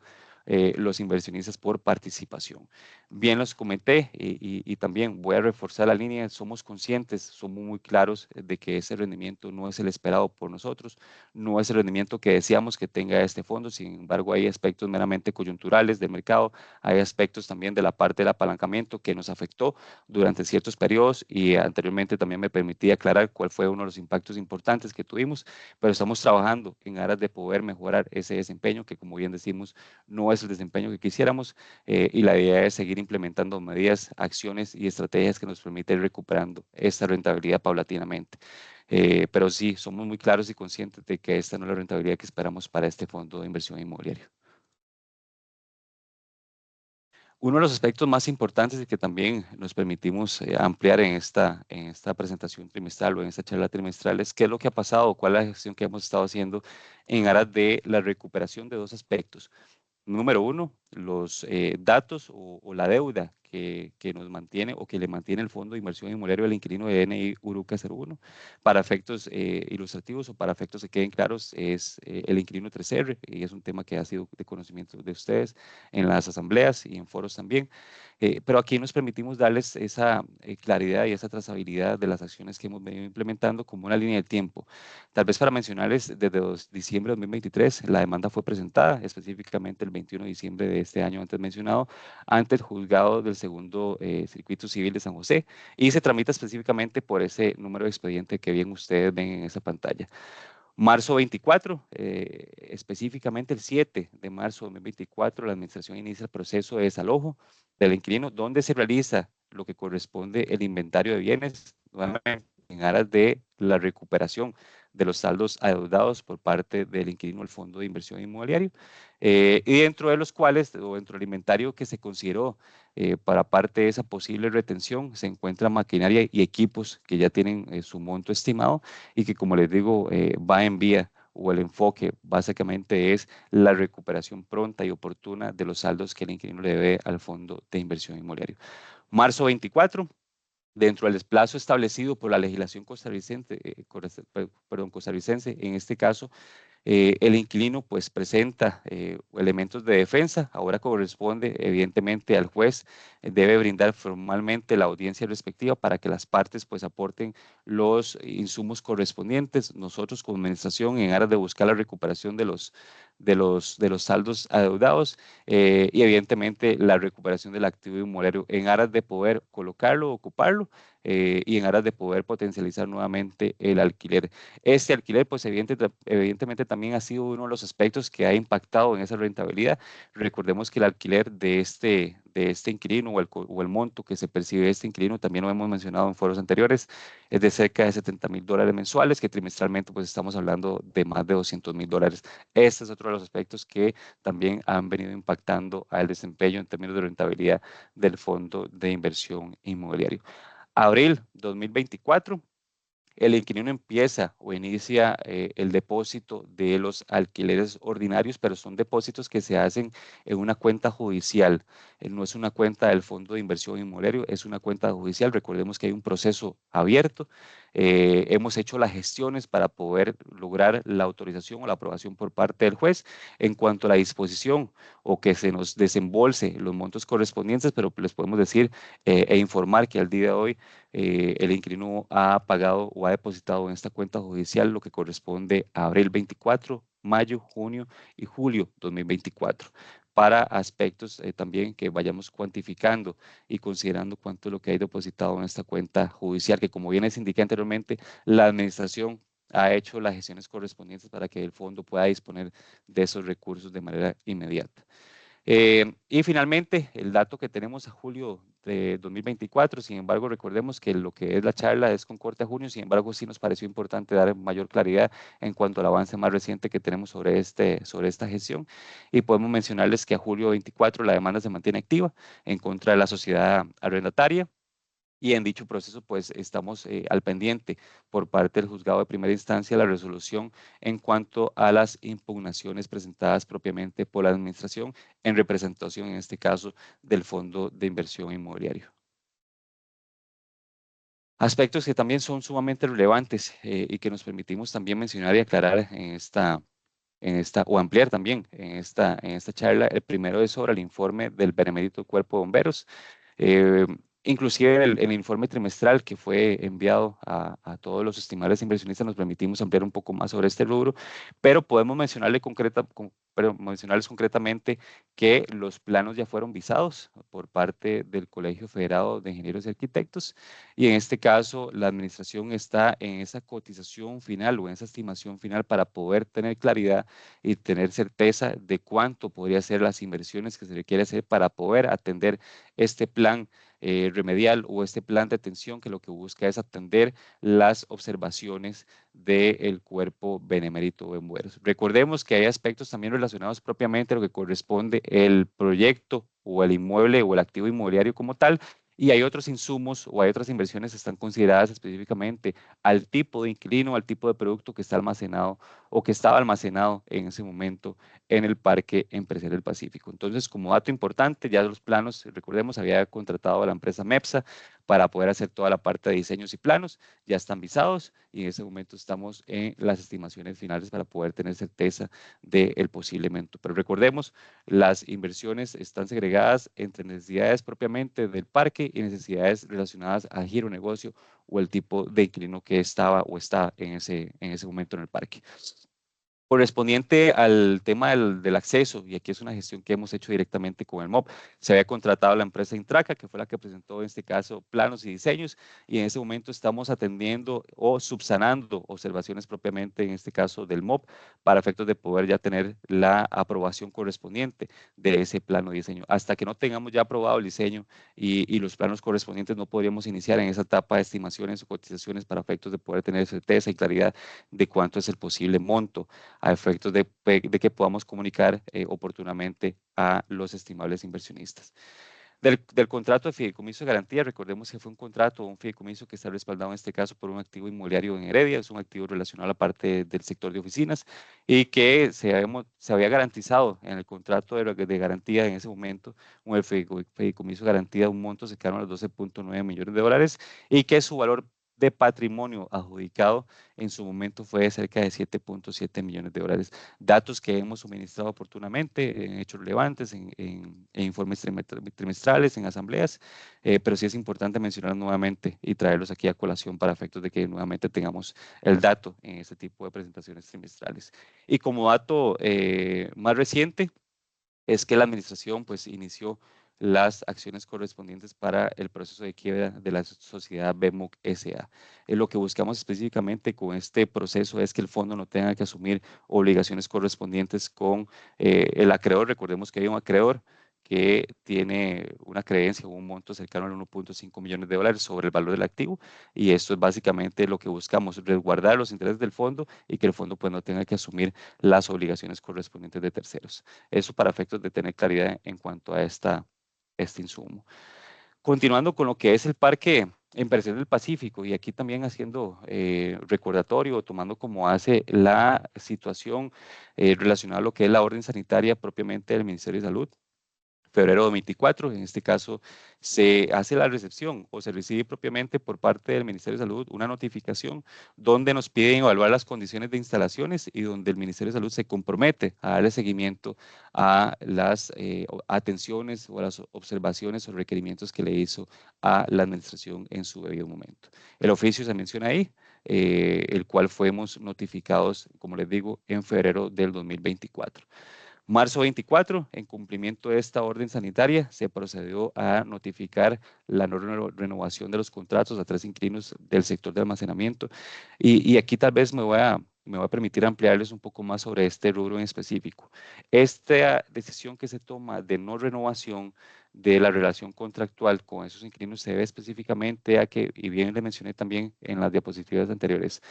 [SPEAKER 2] los inversionistas por participación. Bien los comenté y también voy a reforzar la línea, somos conscientes, somos muy claros de que ese rendimiento no es el esperado por nosotros, no es el rendimiento que deseamos que tenga este fondo, sin embargo hay aspectos meramente coyunturales del mercado, hay aspectos también de la parte del apalancamiento que nos afectó durante ciertos periodos y anteriormente también me permití aclarar cuál fue uno de los impactos importantes que tuvimos, pero estamos trabajando en aras de poder mejorar ese desempeño que, como bien decimos, no es el desempeño que quisiéramos, y la idea es seguir implementando medidas, acciones y estrategias que nos permiten ir recuperando esta rentabilidad paulatinamente. Pero sí, somos muy claros y conscientes de que esta no es la rentabilidad que esperamos para este fondo de inversión inmobiliaria. Uno de los aspectos más importantes y que también nos permitimos ampliar en esta presentación trimestral o en esta charla trimestral es qué es lo que ha pasado, cuál es la gestión que hemos estado haciendo en aras de la recuperación de dos aspectos. Número uno, los datos o la deuda que nos mantiene o que le mantiene el Fondo de Inversión Inmobiliaria del inquilino de DNI Uruca 01. Para efectos ilustrativos o para efectos que queden claros, es el inquilino 3R, y es un tema que ha sido de conocimiento de ustedes en las asambleas y en foros también. Pero aquí nos permitimos darles esa claridad y esa trazabilidad de las acciones que hemos venido implementando como una línea de tiempo. Tal vez para mencionarles, desde diciembre de 2023, la demanda fue presentada específicamente el 21 de diciembre de este año antes mencionado ante el juzgado del segundo circuito civil de San José, y se tramita específicamente por ese número de expediente que bien ustedes ven en esa pantalla. Marzo 24, específicamente el 7 de marzo de 2024, la administración inicia el proceso de desalojo del inquilino, donde se realiza lo que corresponde el inventario de bienes, nuevamente en aras de la recuperación de los saldos adeudados por parte del inquilino al Fondo de Inversión Inmobiliario, y dentro de los cuales, o dentro del inventario que se consideró para parte de esa posible retención, se encuentra maquinaria y equipos que ya tienen su monto estimado y que, como les digo, va en vía, o el enfoque básicamente es la recuperación pronta y oportuna de los saldos que el inquilino le debe al Fondo de Inversión Inmobiliario. Marzo 24, dentro del plazo establecido por la legislación costarricense, costarricense, en este caso, El inquilino pues presenta elementos de defensa. Ahora corresponde evidentemente al juez, debe brindar formalmente la audiencia respectiva para que las partes pues aporten los insumos correspondientes. Nosotros como administración, en aras de buscar la recuperación de los saldos adeudados, y evidentemente la recuperación del activo inmobiliario en aras de poder colocarlo, ocuparlo, y en aras de poder potencializar nuevamente el alquiler. Este alquiler, pues evidentemente también ha sido uno de los aspectos que ha impactado en esa rentabilidad. Recordemos que el alquiler de este inquilino o el monto que se percibe de este inquilino, también lo hemos mencionado en foros anteriores, es de cerca de $70,000 mensuales, que trimestralmente pues estamos hablando de más de $200,000. Este es otro de los aspectos que también han venido impactando al desempeño en términos de rentabilidad del fondo de inversión inmobiliario. Abril 2024, el inquilino empieza o inicia el depósito de los alquileres ordinarios, pero son depósitos que se hacen en una cuenta judicial. No es una cuenta del Fondo de Inversión Inmobiliario, es una cuenta judicial. Recordemos que hay un proceso abierto. Hemos hecho las gestiones para poder lograr la autorización o la aprobación por parte del juez en cuanto a la disposición o que se nos desembolse los montos correspondientes, pero les podemos decir e informar que al día de hoy el inquilino ha pagado o ha depositado en esta cuenta judicial lo que corresponde a abril 24, mayo, junio y julio 2024, para aspectos también que vayamos cuantificando y considerando cuánto es lo que hay depositado en esta cuenta judicial, que como bien les indiqué anteriormente, la administración ha hecho las gestiones correspondientes para que el fondo pueda disponer de esos recursos de manera inmediata. Y finalmente, el dato que tenemos a julio de 2024, sin embargo, recordemos que lo que es la charla es con corte a junio, sin embargo, sí nos pareció importante dar mayor claridad en cuanto al avance más reciente que tenemos sobre esta gestión. Y podemos mencionarles que a julio 24 la demanda se mantiene activa en contra de la sociedad arrendataria. Y en dicho proceso, pues estamos al pendiente por parte del juzgado de primera instancia la resolución en cuanto a las impugnaciones presentadas propiamente por la administración en representación, en este caso, del Fondo de Inversión Inmobiliario. Aspectos que también son sumamente relevantes y que nos permitimos también mencionar y aclarar o ampliar también en esta charla. El primero es sobre el informe del Benemérito Cuerpo de Bomberos. Eh, Inclusive el informe trimestral que fue enviado a todos los estimables inversionistas nos permitimos ampliar un poco más sobre este rubro, pero podemos mencionarles concretamente que los planos ya fueron visados por parte del Colegio Federado de Ingenieros y Arquitectos, y en este caso la administración está en esa cotización final o en esa estimación final para poder tener claridad y tener certeza de cuánto podría ser las inversiones que se requiere hacer para poder atender este plan remedial o este plan de atención que lo que busca es atender las observaciones del cuerpo benemérito de bomberos. Recordemos que hay aspectos también relacionados propiamente a lo que corresponde el proyecto o el inmueble o el activo inmobiliario como tal, y hay otros insumos o hay otras inversiones que están consideradas específicamente al tipo de inquilino, al tipo de producto que está almacenado o que estaba almacenado en ese momento en el Parque Empresarial del Pacífico. Entonces, como dato importante, ya los planos, recordemos, había contratado a la empresa MEPSA para poder hacer toda la parte de diseños y planos, ya están visados y en ese momento estamos en las estimaciones finales para poder tener certeza del posible monto. Pero recordemos, las inversiones están segregadas entre necesidades propiamente del parque y necesidades relacionadas al giro negocio o el tipo de inquilino que estaba o está en ese momento en el parque. Correspondiente al tema del acceso, y aquí es una gestión que hemos hecho directamente con el MOB, se había contratado a la empresa Intraca, que fue la que presentó en este caso planos y diseños, y en ese momento estamos atendiendo o subsanando observaciones propiamente, en este caso del MOB, para efectos de poder ya tener la aprobación correspondiente de ese plano de diseño. Hasta que no tengamos ya aprobado el diseño y los planos correspondientes, no podríamos iniciar en esa etapa de estimaciones o cotizaciones para efectos de poder tener certeza y claridad de cuánto es el posible monto a efectos de que podamos comunicar oportunamente a los estimables inversionistas. Del contrato de fideicomiso de garantía, recordemos que fue un contrato o un fideicomiso que está respaldado en este caso por un activo inmobiliario en Heredia, es un activo relacionado a la parte del sector de oficinas y que se había garantizado en el contrato de garantía en ese momento, con el fideicomiso de garantía, un monto cercano a los $12.9 millones y que su valor de patrimonio adjudicado en su momento fue de cerca de 7.7 millones de dólares. Datos que hemos suministrado oportunamente en hechos relevantes, en informes trimestrales, en asambleas, pero sí es importante mencionarlos nuevamente y traerlos aquí a colación para efectos de que nuevamente tengamos el dato en este tipo de presentaciones trimestrales. Y como dato más reciente, es que la administración pues inició las acciones correspondientes para el proceso de quiebra de la sociedad BEMUC S.A. Lo que buscamos específicamente con este proceso es que el fondo no tenga que asumir obligaciones correspondientes con el acreedor. Recordemos que hay un acreedor que tiene una creencia o un monto cercano a 1.5 millones de dólares sobre el valor del activo, y esto es básicamente lo que buscamos, resguardar los intereses del fondo y que el fondo pues no tenga que asumir las obligaciones correspondientes de terceros. Eso para efectos de tener claridad en cuanto a este insumo. Continuando con lo que es el Parque Empresarial del Pacífico, y aquí también haciendo recordatorio, tomando como base la situación relacionada a lo que es la orden sanitaria propiamente del Ministerio de Salud. Febrero 24, en este caso se hace la recepción o se recibe propiamente por parte del Ministerio de Salud una notificación donde nos piden evaluar las condiciones de instalaciones y donde el Ministerio de Salud se compromete a darle seguimiento a las atenciones o a las observaciones o requerimientos que le hizo a la administración en su debido momento. El oficio se menciona ahí, el cual fuimos notificados, como les digo, en febrero del 2024. Marzo 24, en cumplimiento de esta orden sanitaria, se procedió a notificar la no renovación de los contratos a 3 inquilinos del sector de almacenamiento. Y aquí tal vez me voy a permitir ampliarles un poco más sobre este rubro en específico. Esta decisión que se toma de no renovación de la relación contractual con esos inquilinos se debe específicamente a que, y bien le mencioné también en las diapositivas anteriores,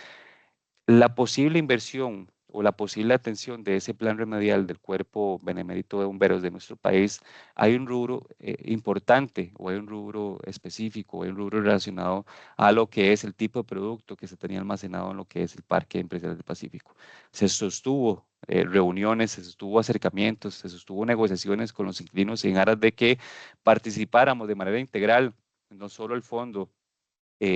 [SPEAKER 2] la posible inversión o la posible atención de ese plan remedial del Cuerpo Benemérito de Bomberos de nuestro país, hay un rubro importante o hay un rubro específico, hay un rubro relacionado a lo que es el tipo de producto que se tenía almacenado en lo que es el Parque Empresarial del Pacífico. Se sostuvo reuniones, se sostuvo acercamientos, se sostuvo negociaciones con los inquilinos en aras de que participáramos de manera integral, no solo el fondo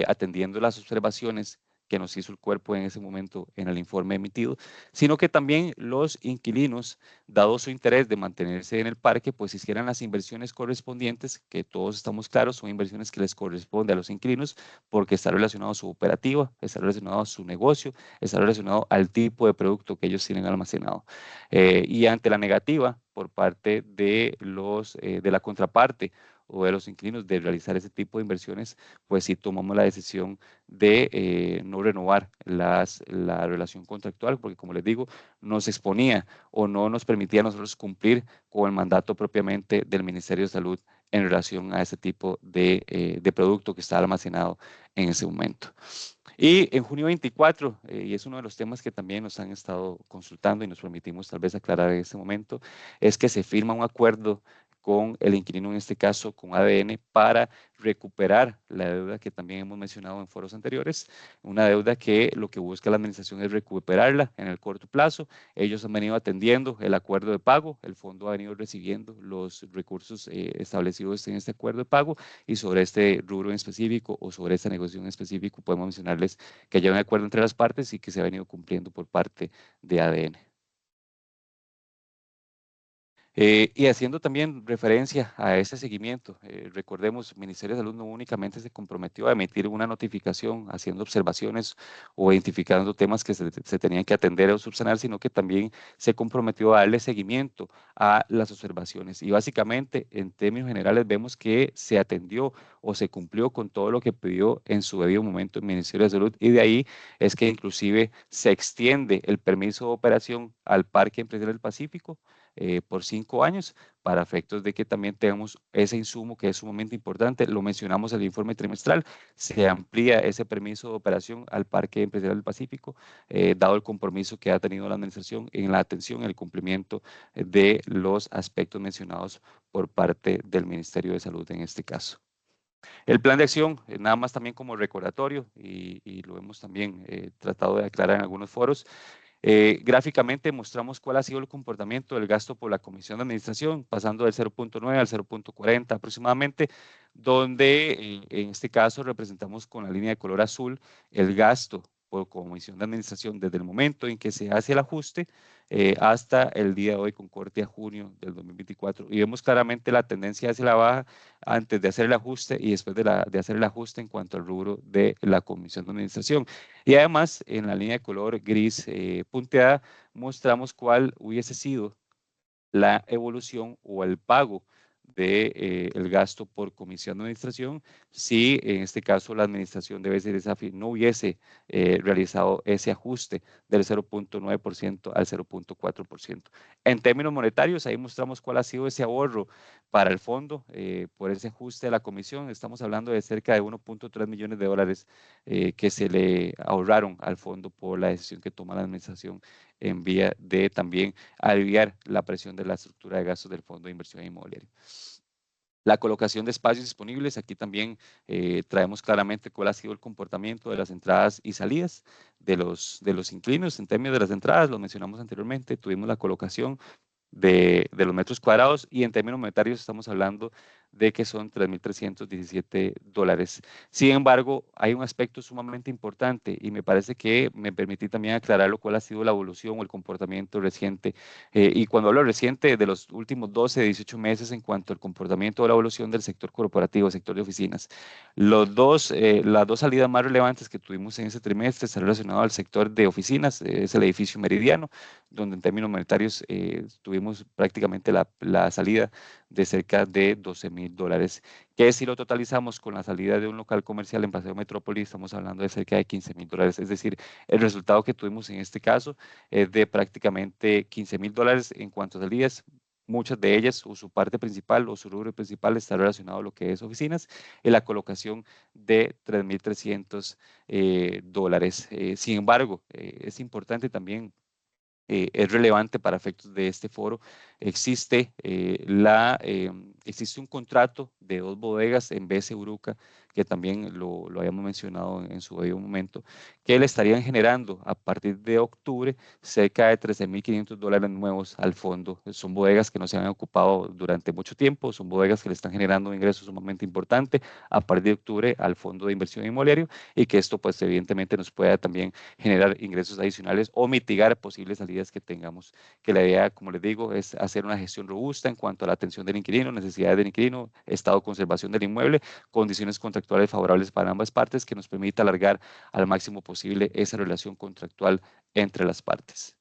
[SPEAKER 2] atendiendo las observaciones que nos hizo el cuerpo en ese momento en el informe emitido, sino que también los inquilinos, dado su interés de mantenerse en el parque, pues hicieran las inversiones correspondientes, que todos estamos claros, son inversiones que les corresponde a los inquilinos porque está relacionado a su operativa, está relacionado a su negocio, está relacionado al tipo de producto que ellos tienen almacenado. Y ante la negativa por parte de de la contraparte o de los inquilinos de realizar ese tipo de inversiones, pues sí tomamos la decisión de no renovar la relación contractual, porque como les digo, nos exponía o no nos permitía a nosotros cumplir con el mandato propiamente del Ministerio de Salud en relación a ese tipo de producto que está almacenado en ese momento. Y en junio 24, y es uno de los temas que también nos han estado consultando y nos permitimos tal vez aclarar en este momento, es que se firma un acuerdo con el inquilino, en este caso con ADN, para recuperar la deuda que también hemos mencionado en foros anteriores, una deuda que lo que busca la administración es recuperarla en el corto plazo. Ellos han venido atendiendo el acuerdo de pago, el fondo ha venido recibiendo los recursos establecidos en este acuerdo de pago, y sobre este rubro en específico o sobre esta negociación en específico podemos mencionarles que hay un acuerdo entre las partes y que se ha venido cumpliendo por parte de ADN. Y haciendo también referencia a ese seguimiento, recordemos, el Ministerio de Salud no únicamente se comprometió a emitir una notificación haciendo observaciones o identificando temas que se tenían que atender o subsanar, sino que también se comprometió a darle seguimiento a las observaciones. Y básicamente, en términos generales, vemos que se atendió o se cumplió con todo lo que pidió en su debido momento el Ministerio de Salud, y de ahí es que inclusive se extiende el permiso de operación al Parque Empresarial del Pacífico por 5 años, para efectos de que también tengamos ese insumo que es sumamente importante. Lo mencionamos en el informe trimestral, se amplía ese permiso de operación al Parque Empresarial del Pacífico, dado el compromiso que ha tenido la administración en la atención, en el cumplimiento de los aspectos mencionados por parte del Ministerio de Salud en este caso. El plan de acción, nada más también como recordatorio, y lo hemos también tratado de aclarar en algunos foros, Gráficamente mostramos cuál ha sido el comportamiento del gasto por la Comisión de Administración, pasando del 0.9 al 0.40 aproximadamente, donde en este caso representamos con la línea de color azul el gasto por Comisión de Administración desde el momento en que se hace el ajuste hasta el día de hoy con corte a junio del 2024. Y vemos claramente la tendencia hacia la baja antes de hacer el ajuste y después de hacer el ajuste en cuanto al rubro de la Comisión de Administración. Y además, en la línea de color gris punteada, mostramos cuál hubiese sido la evolución o el pago de el gasto por comisión de administración si en este caso la administración de BCR Safi no hubiese realizado ese ajuste del 0.9% al 0.4%. En términos monetarios, ahí mostramos cuál ha sido ese ahorro para el fondo por ese ajuste de la comisión. Estamos hablando de cerca de 1.3 millones de dólares que se le ahorraron al fondo por la decisión que toma la administración en vía de también aliviar la presión de la estructura de gastos del Fondo de Inversión Inmobiliaria. La colocación de espacios disponibles, aquí también traemos claramente cuál ha sido el comportamiento de las entradas y salidas de los inquilinos en términos de las entradas, lo mencionamos anteriormente, tuvimos la colocación de los metros cuadrados y en términos monetarios estamos hablando de que son $3.317. Sin embargo, hay un aspecto sumamente importante y me parece que me permití también aclararlo cuál ha sido la evolución o el comportamiento reciente. Y cuando hablo reciente, de los últimos 12, 18 meses en cuanto al comportamiento o la evolución del sector corporativo, sector de oficinas. Las dos salidas más relevantes que tuvimos en ese trimestre están relacionadas al sector de oficinas, es el edificio Meridiano, donde en términos monetarios tuvimos prácticamente la salida de cerca de $12,000, que si lo totalizamos con la salida de un local comercial en Paseo Metrópoli, estamos hablando de cerca de $15,000. Es decir, el resultado que tuvimos en este caso es de prácticamente $15,000 en cuanto a salidas. Muchas de ellas, o su parte principal, o su rubro principal, está relacionado a lo que es oficinas, y la colocación de $3.300. Sin embargo, es importante también es relevante para efectos de este foro. Existe un contrato de 2 bodegas en BC Uruca, que también lo habíamos mencionado en su debido momento, que le estarían generando a partir de octubre cerca de $13,500 nuevos al fondo. Son bodegas que no se han ocupado durante mucho tiempo, son bodegas que le están generando un ingreso sumamente importante a partir de octubre al fondo de inversión inmobiliario y que esto pues evidentemente nos pueda también generar ingresos adicionales o mitigar posibles salidas que tengamos. Que la idea, como les digo, es hacer una gestión robusta en cuanto a la atención del inquilino, necesidades del inquilino, estado de conservación del inmueble, condiciones contractuales favorables para ambas partes que nos permita alargar al máximo posible esa relación contractual entre las partes.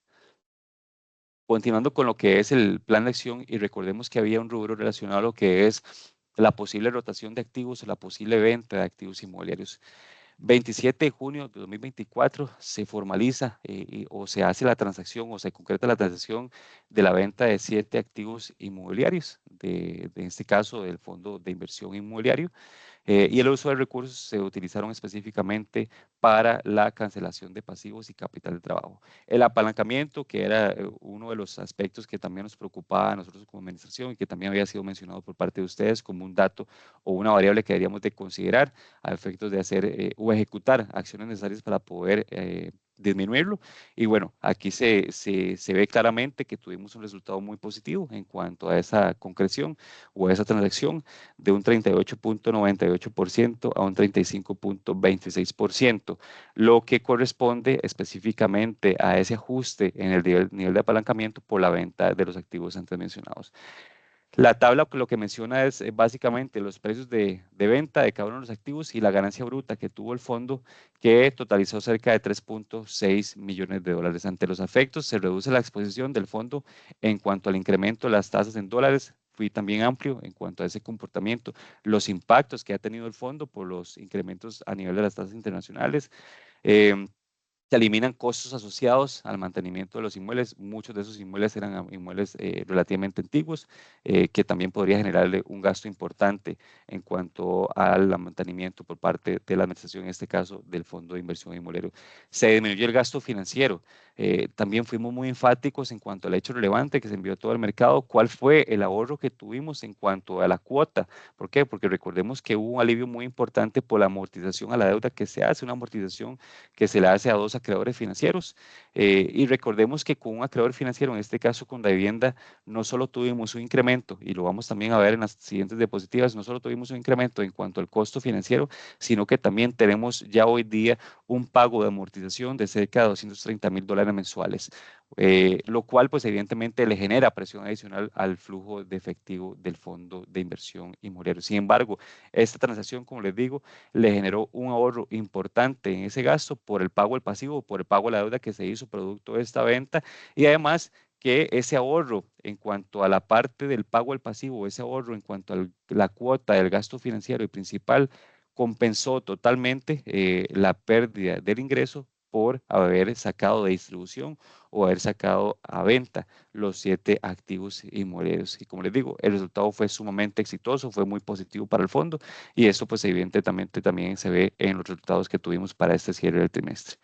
[SPEAKER 2] Continuando con lo que es el plan de acción, y recordemos que había un rubro relacionado a lo que es la posible rotación de activos o la posible venta de activos inmobiliarios. 27 de junio de 2024 se formaliza o se hace la transacción o se concreta la transacción de la venta de 7 activos inmobiliarios, en este caso del Fondo de Inversión Inmobiliario. Y el uso de recursos se utilizaron específicamente para la cancelación de pasivos y capital de trabajo. El apalancamiento, que era uno de los aspectos que también nos preocupaba a nosotros como administración y que también había sido mencionado por parte de ustedes como un dato o una variable que deberíamos de considerar a efectos de hacer o ejecutar acciones necesarias para poder disminuirlo. Y bueno, aquí se ve claramente que tuvimos un resultado muy positivo en cuanto a esa concreción o a esa transacción de un 38.98% a un 35.26%, lo que corresponde específicamente a ese ajuste en el nivel de apalancamiento por la venta de los activos antes mencionados. La tabla lo que menciona es básicamente los precios de venta de cada uno de los activos y la ganancia bruta que tuvo el fondo, que totalizó cerca de $3.6 millones. Ante los efectos, se reduce la exposición del fondo en cuanto al incremento de las tasas en dólares. Fui también amplio en cuanto a ese comportamiento, los impactos que ha tenido el fondo por los incrementos a nivel de las tasas internacionales. Se eliminan costos asociados al mantenimiento de los inmuebles. Muchos de esos inmuebles eran inmuebles relativamente antiguos, que también podría generarle un gasto importante en cuanto al mantenimiento por parte de la administración, en este caso del Fondo de Inversión Inmobiliario. Se disminuyó el gasto financiero. también fuimos muy enfáticos en cuanto al hecho relevante que se envió a todo el mercado, cuál fue el ahorro que tuvimos en cuanto a la cuota. ¿Por qué? Porque recordemos que hubo un alivio muy importante por la amortización a la deuda que se hace, una amortización que se le hace a dos acreedores financieros. Y recordemos que con un acreedor financiero, en este caso con Davivienda, no solo tuvimos un incremento, y lo vamos también a ver en las siguientes diapositivas, no solo tuvimos un incremento en cuanto al costo financiero, sino que también tenemos ya hoy día un pago de amortización de cerca de $230,000 mensuales, lo cual pues evidentemente le genera presión adicional al flujo de efectivo del fondo de inversión inmobiliario. Sin embargo, esta transacción, como les digo, le generó un ahorro importante en ese gasto por el pago del pasivo, por el pago de la deuda que se hizo producto de esta venta, y además que ese ahorro en cuanto a la parte del pago del pasivo, ese ahorro en cuanto a la cuota del gasto financiero y principal, compensó totalmente la pérdida del ingreso por haber sacado de distribución o haber sacado a venta los 7 activos inmobiliarios. Y como les digo, el resultado fue sumamente exitoso, fue muy positivo para el fondo, y eso pues evidentemente también se ve en los resultados que tuvimos para este cierre del trimestre.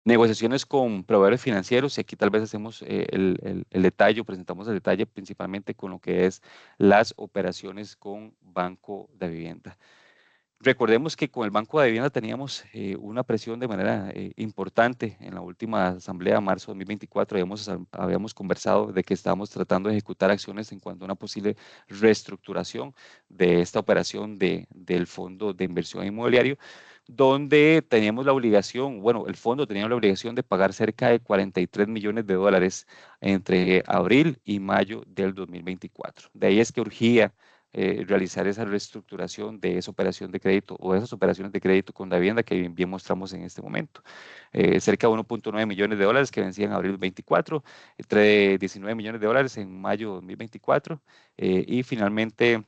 [SPEAKER 2] Negociaciones con proveedores financieros, y aquí tal vez hacemos el detalle, presentamos el detalle principalmente con lo que es las operaciones con Banco de Vivienda. Recordemos que con el Banco de Vivienda teníamos una presión de manera importante. En la última asamblea, marzo de 2024, habíamos conversado de que estábamos tratando de ejecutar acciones en cuanto a una posible reestructuración de esta operación del Fondo de Inversión Inmobiliario, donde teníamos la obligación, bueno, el fondo tenía la obligación de pagar cerca de $43 millones entre abril y mayo del 2024. De ahí es que urgía realizar esa reestructuración de esa operación de crédito o esas operaciones de crédito con la vivienda que bien mostramos en este momento. Cerca de $1.9 millones que vencían en abril 24, entre $19 millones en mayo 2024 y finalmente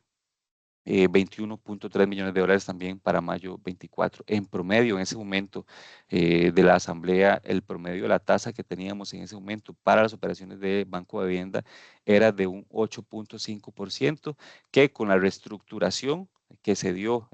[SPEAKER 2] $21.3 millones también para mayo 24. En promedio, en ese momento de la asamblea, el promedio de la tasa que teníamos en ese momento para las operaciones de Banco de Vivienda era de un 8.5%, que con la reestructuración que se dio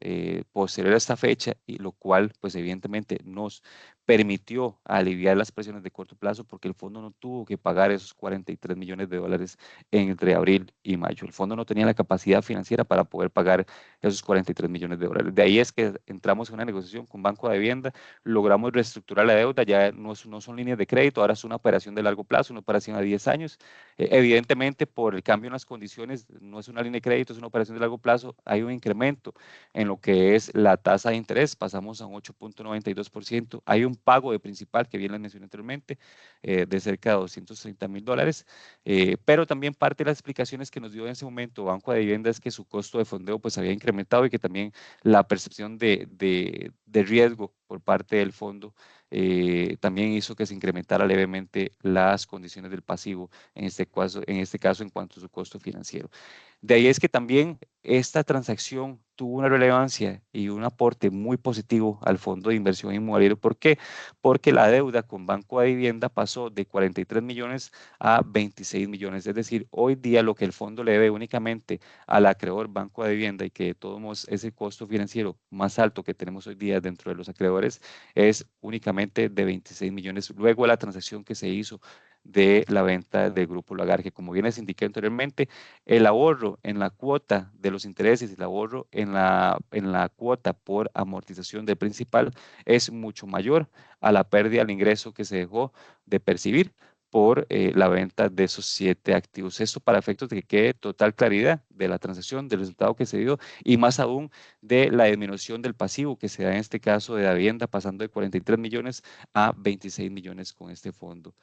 [SPEAKER 2] posterior a esta fecha, y lo cual pues evidentemente nos permitió aliviar las presiones de corto plazo porque el fondo no tuvo que pagar esos $43 millones entre abril y mayo. El fondo no tenía la capacidad financiera para poder pagar esos $43 millones. De ahí es que entramos en una negociación con Banco de Vivienda, logramos reestructurar la deuda, ya no son líneas de crédito, ahora es una operación de largo plazo, una operación a 10 años. Evidentemente, por el cambio en las condiciones, no es una línea de crédito, es una operación de largo plazo, hay un incremento en lo que es la tasa de interés, pasamos a un 8.92%, hay un pago de principal que bien les mencioné anteriormente, de cerca de $230,000, pero también parte de las explicaciones que nos dio en ese momento Banco de Vivienda es que su costo de fondeo pues había incrementado y que también la percepción de riesgo por parte del fondo también hizo que se incrementara levemente las condiciones del pasivo, en este caso en cuanto a su costo financiero. De ahí es que también esta transacción tuvo una relevancia y un aporte muy positivo al fondo de inversión inmobiliario. ¿Por qué? Porque la deuda con Banco de Vivienda pasó de 43 millones a 26 millones. Es decir, hoy día lo que el fondo le debe únicamente al acreedor Banco de Vivienda, y que de todos modos es el costo financiero más alto que tenemos hoy día dentro de los acreedores, es únicamente de 26 millones luego de la transacción que se hizo de la venta del Grupo Lagar, que como bien les indiqué anteriormente, el ahorro en la cuota de los intereses y el ahorro en la cuota por amortización del principal es mucho mayor a la pérdida del ingreso que se dejó de percibir por la venta de esos 7 activos. Esto para efectos de que quede total claridad de la transacción, del resultado que se dio, y más aún de la disminución del pasivo que se da en este caso de la vivienda, pasando de 43 millones a 26 millones con este fondo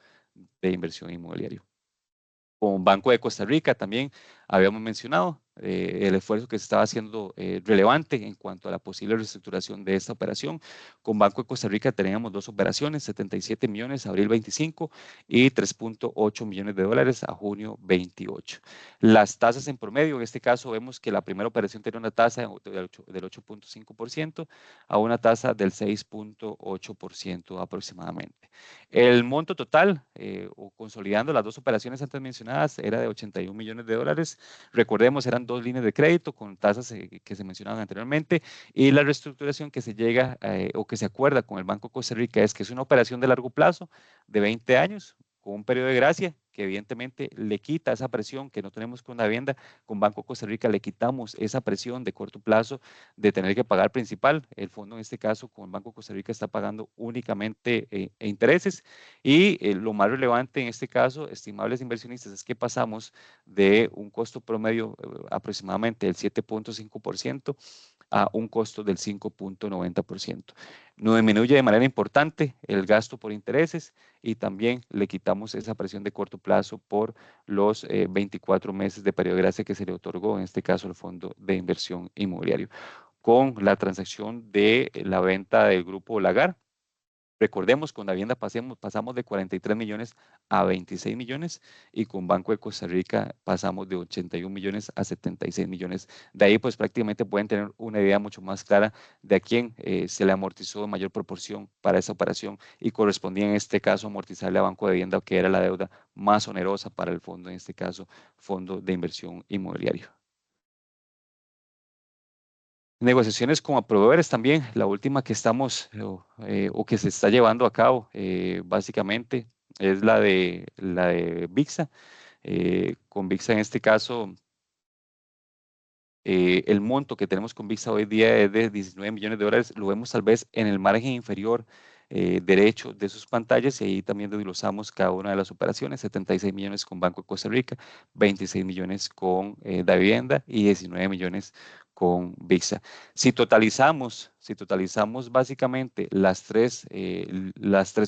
[SPEAKER 2] de inversión inmobiliario. Con Banco de Costa Rica también habíamos mencionado el esfuerzo que se estaba haciendo relevante en cuanto a la posible reestructuración de esta operación. Con Banco de Costa Rica teníamos 2 operaciones, 77 millones abril 25 y $3.8 millones a junio 28. Las tasas en promedio, en este caso vemos que la primera operación tenía una tasa del 8.5% a una tasa del 6.8% aproximadamente. El monto total, o consolidando las 2 operaciones antes mencionadas, era de $81 millones Recordemos, eran 2 líneas de crédito con tasas que se mencionaban anteriormente, y la reestructuración que se llega o que se acuerda con el Banco de Costa Rica es que es una operación de largo plazo de 20 años con un periodo de gracia que evidentemente le quita esa presión que no tenemos con la vivienda. Con Banco de Costa Rica le quitamos esa presión de corto plazo de tener que pagar principal. El fondo en este caso con el Banco de Costa Rica está pagando únicamente intereses, y lo más relevante en este caso, estimables inversionistas, es que pasamos de un costo promedio aproximadamente del 7.5% a un costo del 5.90%. No disminuye de manera importante el gasto por intereses, y también le quitamos esa presión de corto plazo por los 24 meses de periodo de gracia que se le otorgó, en este caso, al Fondo de Inversión Inmobiliario. Con la transacción de la venta del Grupo Lagar, recordemos, con la vivienda pasamos de 43 millones a 26 millones, y con Banco de Costa Rica pasamos de 81 millones a 76 millones. De ahí, pues prácticamente pueden tener una idea mucho más clara de a quién se le amortizó en mayor proporción para esa operación, y correspondía en este caso amortizarle a Banco de Vivienda, que era la deuda más onerosa para el fondo, en este caso, Fondo de Inversión Inmobiliario. Negociaciones con proveedores también, la última que estamos o que se está llevando a cabo básicamente es la de VIXA. Con VIXA en este caso, el monto que tenemos con VIXA hoy día es de 19 millones de dólares. Lo vemos tal vez en el margen inferior derecho de sus pantallas, y ahí también desglosamos cada una de las operaciones: 76 millones con Banco de Costa Rica, 26 millones con Davivienda y 19 millones con VIXA. Si totalizamos básicamente las tres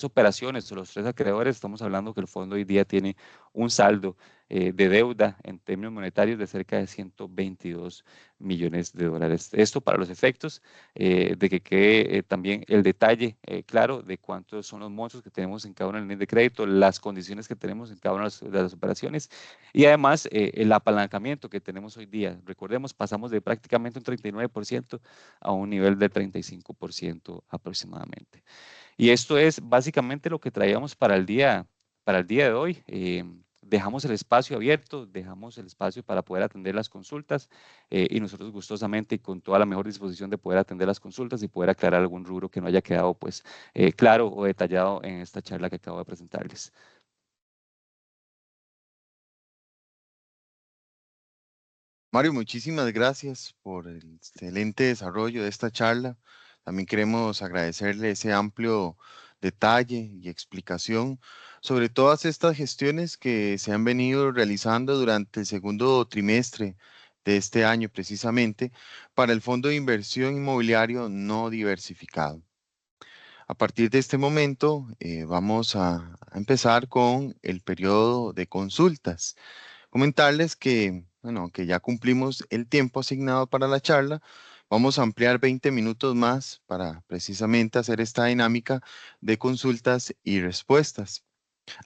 [SPEAKER 2] operaciones o los tres acreedores, estamos hablando que el fondo hoy día tiene un saldo de deuda en términos monetarios de cerca de 122 millones de dólares. Esto para los efectos de que quede también el detalle claro de cuántos son los montos que tenemos en cada una de las líneas de crédito, las condiciones que tenemos en cada una de las operaciones, y además el apalancamiento que tenemos hoy día. Recordemos, pasamos de prácticamente un 39% a un nivel de 35% aproximadamente. Y esto es básicamente lo que traíamos para el día de hoy. Dejamos el espacio abierto, dejamos el espacio para poder atender las consultas, y nosotros gustosamente y con toda la mejor disposición de poder atender las consultas y poder aclarar algún rubro que no haya quedado pues claro o detallado en esta charla que acabo de presentarles.
[SPEAKER 1] Mario, muchísimas gracias por el excelente desarrollo de esta charla. También queremos agradecerle ese amplio detalle y explicación sobre todas estas gestiones que se han venido realizando durante el segundo trimestre de este año, precisamente para el Fondo de Inversión Inmobiliario No Diversificado. A partir de este momento, vamos a empezar con el periodo de consultas. Comentarles que, bueno, que ya cumplimos el tiempo asignado para la charla. Vamos a ampliar 20 minutos más para precisamente hacer esta dinámica de consultas y respuestas.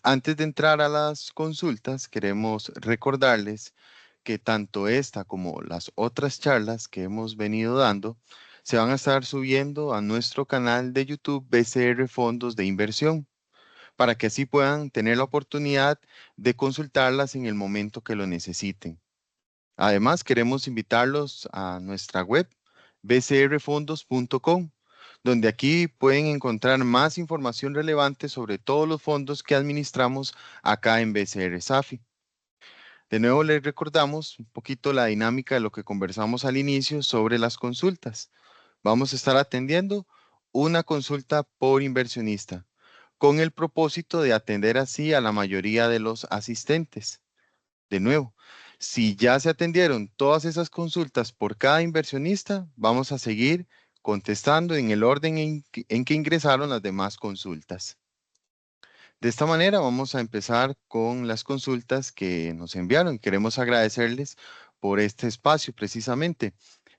[SPEAKER 1] Antes de entrar a las consultas, queremos recordarles que tanto esta como las otras charlas que hemos venido dando se van a estar subiendo a nuestro canal de YouTube BCR Fondos de Inversión, para que así puedan tener la oportunidad de consultarlas en el momento que lo necesiten. Además, queremos invitarlos a nuestra web bcrfondos.com, donde aquí pueden encontrar más información relevante sobre todos los fondos que administramos acá en BCR Safi. De nuevo les recordamos un poquito la dinámica de lo que conversamos al inicio sobre las consultas. Vamos a estar atendiendo una consulta por inversionista, con el propósito de atender así a la mayoría de los asistentes. De nuevo, si ya se atendieron todas esas consultas por cada inversionista, vamos a seguir contestando en el orden en que ingresaron las demás consultas. De esta manera vamos a empezar con las consultas que nos enviaron. Queremos agradecerles por este espacio precisamente.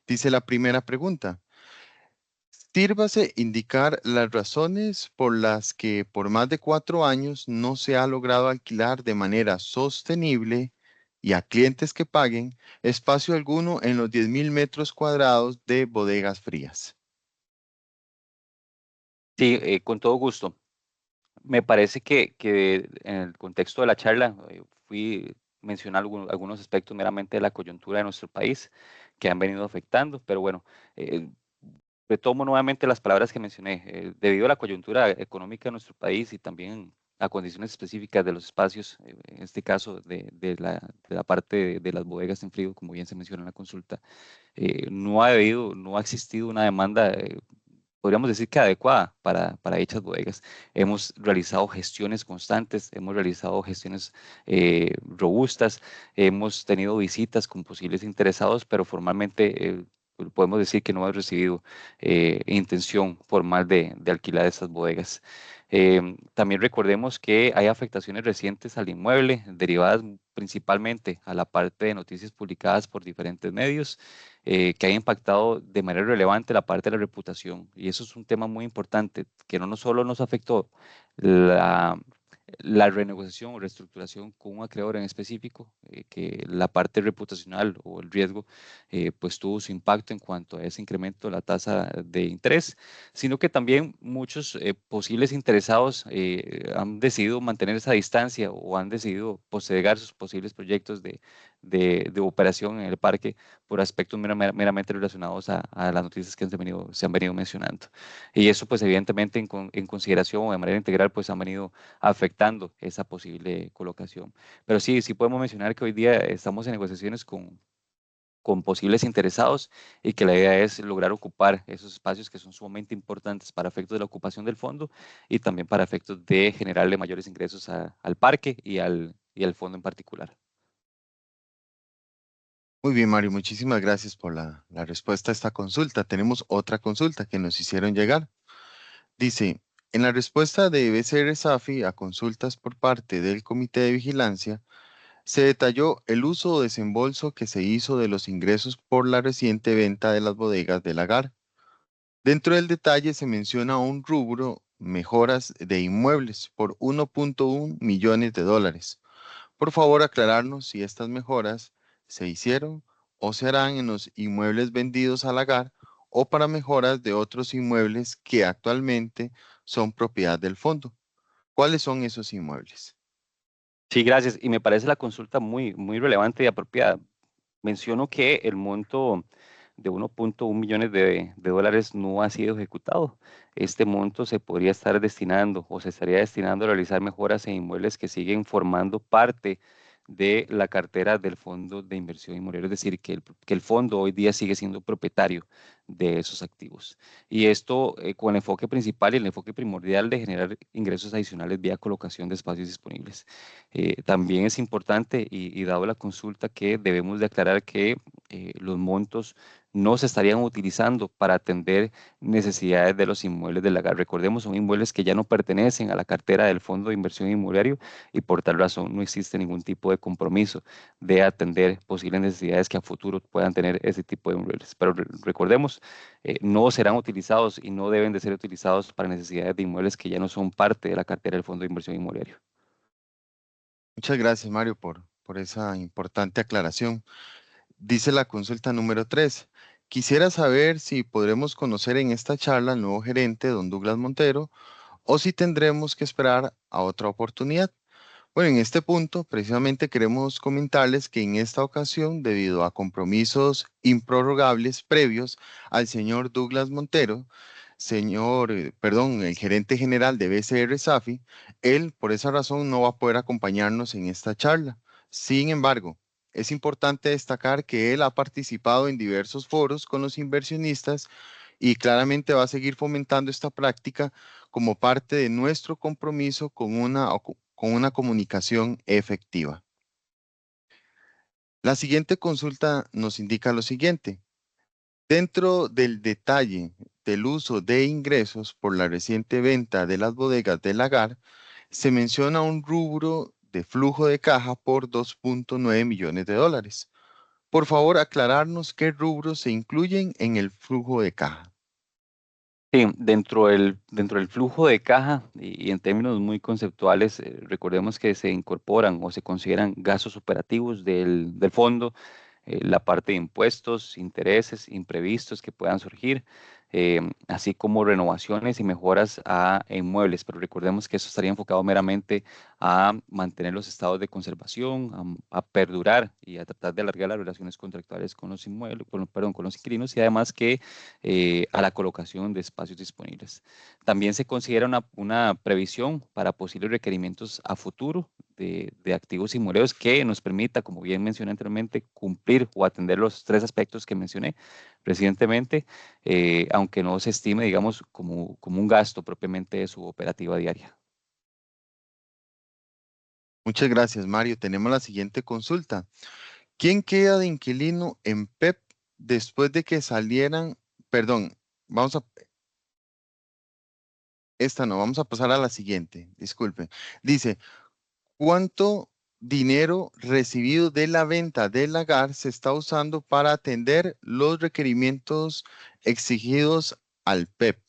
[SPEAKER 1] Dice la primera pregunta: sírvase indicar las razones por las que por más de 4 años no se ha logrado alquilar de manera sostenible y a clientes que paguen espacio alguno en los 10.000 metros cuadrados de bodegas frías.
[SPEAKER 2] Sí, con todo gusto. Me parece que en el contexto de la charla fui mencionar algunos aspectos meramente de la coyuntura de nuestro país que han venido afectando, pero bueno, retomo nuevamente las palabras que mencioné. Debido a la coyuntura económica de nuestro país y también a condiciones específicas de los espacios, en este caso de la parte de las bodegas en frío, como bien se menciona en la consulta, no ha existido una demanda, podríamos decir que adecuada para dichas bodegas. Hemos realizado gestiones constantes, hemos realizado gestiones robustas, hemos tenido visitas con posibles interesados, pero formalmente podemos decir que no hemos recibido intención formal de alquilar estas bodegas. También recordemos que hay afectaciones recientes al inmueble derivadas principalmente a la parte de noticias publicadas por diferentes medios que ha impactado de manera relevante la parte de la reputación. Y eso es un tema muy importante, que no solo nos afectó la, la renegociación o reestructuración con un acreedor en específico, que la parte reputacional o el riesgo pues tuvo su impacto en cuanto a ese incremento de la tasa de interés, sino que también muchos posibles interesados han decidido mantener esa distancia o han decidido postergar sus posibles proyectos de operación en el parque por aspectos meramente relacionados a las noticias que se han venido mencionando. Y eso pues evidentemente en consideración o de manera integral pues han venido afectando esa posible colocación. Pero sí, sí podemos mencionar que hoy día estamos en negociaciones con posibles interesados y que la idea es lograr ocupar esos espacios que son sumamente importantes para efectos de la ocupación del fondo y también para efectos de generarle mayores ingresos al parque y al fondo en particular.
[SPEAKER 1] Muy bien, Mario, muchísimas gracias por la respuesta a esta consulta. Tenemos otra consulta que nos hicieron llegar. Dice, en la respuesta de BCR Safi a consultas por parte del Comité de Vigilancia, se detalló el uso o desembolso que se hizo de los ingresos por la reciente venta de las bodegas de Lagar. Dentro del detalle se menciona un rubro, mejoras de inmuebles, por 1.1 millones de dólares. Por favor, aclararnos si estas mejoras se hicieron o se harán en los inmuebles vendidos a Lagar o para mejoras de otros inmuebles que actualmente son propiedad del fondo. ¿Cuáles son esos inmuebles?
[SPEAKER 2] Sí, gracias. Y me parece la consulta muy, muy relevante y apropiada. Menciono que el monto de 1.1 millones de dólares no ha sido ejecutado. Este monto se podría estar destinando o se estaría destinando a realizar mejoras en inmuebles que siguen formando parte de la cartera del fondo de inversión inmobiliaria, es decir, que el fondo hoy día sigue siendo propietario de esos activos. Y esto con el enfoque principal y el enfoque primordial de generar ingresos adicionales vía colocación de espacios disponibles. También es importante y dado la consulta que debemos de aclarar que los montos no se estarían utilizando para atender necesidades de los inmuebles del lagar. Recordemos, son inmuebles que ya no pertenecen a la cartera del Fondo de Inversión Inmobiliario y por tal razón no existe ningún tipo de compromiso de atender posibles necesidades que a futuro puedan tener ese tipo de inmuebles. Pero recordemos, no serán utilizados y no deben de ser utilizados para necesidades de inmuebles que ya no son parte de la cartera del Fondo de Inversión Inmobiliario.
[SPEAKER 1] Muchas gracias, Mario, por esa importante aclaración. Dice la consulta número 3. Quisiera saber si podremos conocer en esta charla al nuevo gerente, don Douglas Montero, o si tendremos que esperar a otra oportunidad. Bueno, en este punto, precisamente queremos comentarles que en esta ocasión, debido a compromisos improrrogables previos al señor Douglas Montero, el gerente general de BCR Safi, él por esa razón no va a poder acompañarnos en esta charla. Sin embargo, es importante destacar que él ha participado en diversos foros con los inversionistas y claramente va a seguir fomentando esta práctica como parte de nuestro compromiso con una comunicación efectiva. La siguiente consulta nos indica lo siguiente. Dentro del detalle del uso de ingresos por la reciente venta de las bodegas de Lagar, se menciona un rubro de flujo de caja por 2.9 millones de dólares. Por favor, aclararnos qué rubros se incluyen en el flujo de caja.
[SPEAKER 2] Sí, dentro del flujo de caja y en términos muy conceptuales, recordemos que se incorporan o se consideran gastos operativos del fondo, la parte de impuestos, intereses, imprevistos que puedan surgir, así como renovaciones y mejoras a inmuebles, pero recordemos que eso estaría enfocado meramente a mantener los estados de conservación, a perdurar y a tratar de alargar las relaciones contractuales con los inmuebles, perdón, con los inquilinos y además que a la colocación de espacios disponibles. También se considera una previsión para posibles requerimientos a futuro de activos inmuebles que nos permita, como bien mencioné anteriormente, cumplir o atender los tres aspectos que mencioné recientemente, aunque no se estime, digamos, como un gasto propiamente de su operativa diaria.
[SPEAKER 1] Muchas gracias, Mario. Tenemos la siguiente consulta. ¿Quién queda de inquilino en PEP después de que salieran? Perdón, vamos a, esta no, vamos a pasar a la siguiente. Disculpe. Dice, ¿cuánto dinero recibido de la venta del lagar se está usando para atender los requerimientos exigidos al PEP?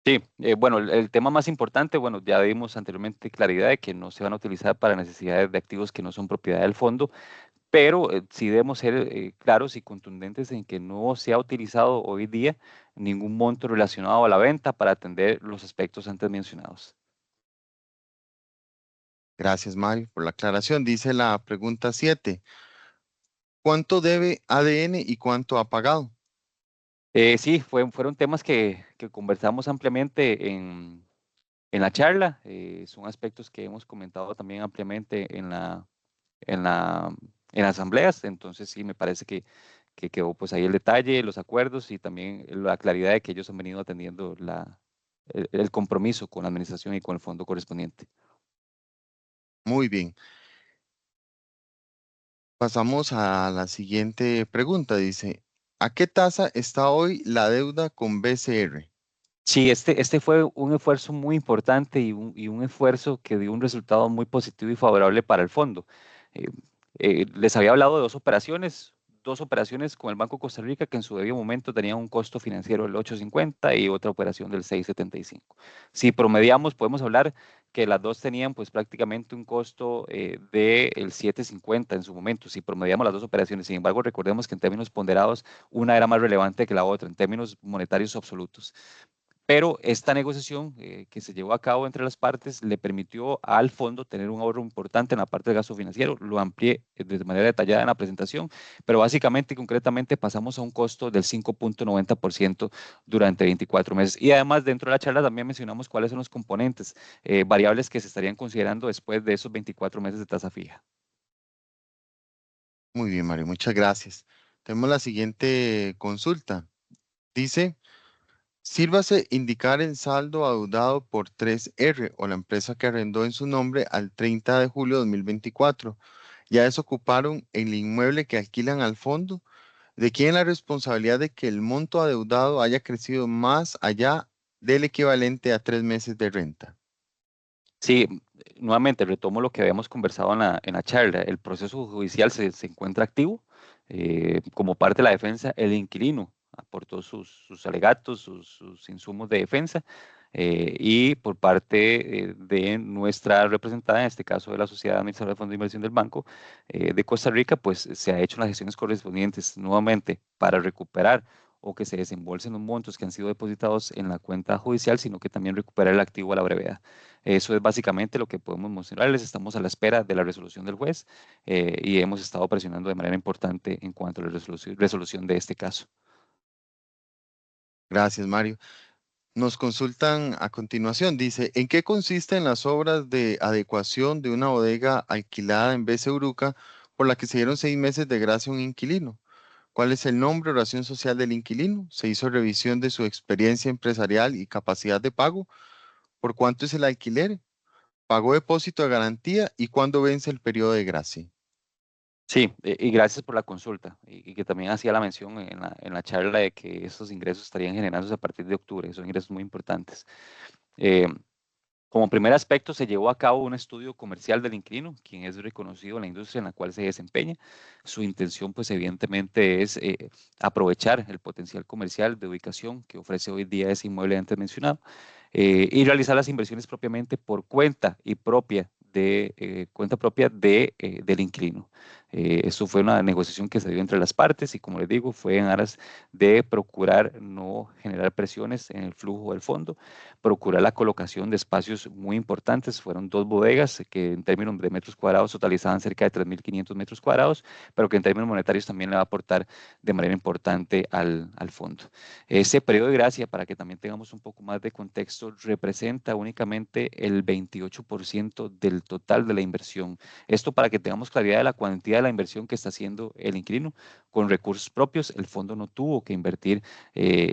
[SPEAKER 2] Sí, bueno, el tema más importante, bueno, ya dimos anteriormente claridad de que no se van a utilizar para necesidades de activos que no son propiedad del fondo, pero sí debemos ser claros y contundentes en que no se ha utilizado hoy día ningún monto relacionado a la venta para atender los aspectos antes mencionados.
[SPEAKER 1] Gracias, Mario, por la aclaración. Dice la pregunta 7. ¿Cuánto debe ADN y cuánto ha pagado?
[SPEAKER 2] Sí, fueron temas que conversamos ampliamente en la charla, son aspectos que hemos comentado también ampliamente en la, en las asambleas, entonces sí, me parece que quedó pues ahí el detalle, los acuerdos y también la claridad de que ellos han venido atendiendo el compromiso con la administración y con el fondo correspondiente.
[SPEAKER 1] Muy bien. Pasamos a la siguiente pregunta. Dice, ¿a qué tasa está hoy la deuda con BCR?
[SPEAKER 2] Sí, este fue un esfuerzo muy importante y un esfuerzo que dio un resultado muy positivo y favorable para el fondo. Eh, Les había hablado de dos operaciones con el Banco de Costa Rica que en su debido momento tenían un costo financiero del 8.50 y otra operación del 6.75. Si promediamos, podemos hablar que las dos tenían pues prácticamente un costo del 7.50 en su momento, si promediamos las dos operaciones. Sin embargo, recordemos que en términos ponderados, una era más relevante que la otra en términos monetarios absolutos. Pero esta negociación que se llevó a cabo entre las partes le permitió al fondo tener un ahorro importante en la parte de gasto financiero. Lo amplié de manera detallada en la presentación, pero básicamente y concretamente pasamos a un costo del 5.90% durante 24 meses. Y además dentro de la charla también mencionamos cuáles son los componentes variables que se estarían considerando después de esos 24 meses de tasa fija.
[SPEAKER 1] Muy bien, Mario, muchas gracias. Tenemos la siguiente consulta. Dice, sírvase indicar el saldo adeudado por 3R o la empresa que arrendó en su nombre al 30 de julio de 2024. Ya desocuparon el inmueble que alquilan al fondo. ¿De quién es la responsabilidad de que el monto adeudado haya crecido más allá del equivalente a 3 meses de renta?
[SPEAKER 2] Sí, nuevamente retomo lo que habíamos conversado en la charla. El proceso judicial se encuentra activo. Como parte de la defensa, el inquilino aportó sus alegatos, sus insumos de defensa. Y por parte de nuestra representada, en este caso de la Sociedad Administradora de Fondo de Inversión del Banco de Costa Rica, pues se ha hecho las gestiones correspondientes nuevamente para recuperar o que se desembolsen los montos que han sido depositados en la cuenta judicial, sino que también recuperar el activo a la brevedad. Eso es básicamente lo que podemos mostrarles. Estamos a la espera de la resolución del juez y hemos estado presionando de manera importante en cuanto a la resolución de este caso.
[SPEAKER 1] Gracias, Mario. Nos consultan a continuación. Dice, ¿en qué consisten las obras de adecuación de una bodega alquilada en BC Uruca por la que se dieron 6 meses de gracia a un inquilino? ¿Cuál es el nombre o razón social del inquilino? ¿Se hizo revisión de su experiencia empresarial y capacidad de pago? ¿Por cuánto es el alquiler? ¿Pagó depósito de garantía? ¿Y cuándo vence el periodo de gracia?
[SPEAKER 2] Sí, y gracias por la consulta y que también hacía la mención en la charla de que estos ingresos estarían generándose a partir de octubre. Son ingresos muy importantes. Eh, Como primer aspecto, se llevó a cabo un estudio comercial del inquilino, quien es reconocido en la industria en la cual se desempeña. Su intención, pues evidentemente, es aprovechar el potencial comercial de ubicación que ofrece hoy día ese inmueble antes mencionado y realizar las inversiones propiamente por cuenta propia del inquilino. Esto fue una negociación que se dio entre las partes y, como les digo, fue en aras de procurar no generar presiones en el flujo del fondo, procurar la colocación de espacios muy importantes. Fueron 2 bodegas que en términos de metros cuadrados totalizaban cerca de 3.500 metros cuadrados, pero que en términos monetarios también le va a aportar de manera importante al fondo. Ese periodo de gracia, para que también tengamos un poco más de contexto, representa únicamente el 28% del total de la inversión. Esto para que tengamos claridad de la cuantía de la inversión que está haciendo el inquilino con recursos propios. El fondo no tuvo que invertir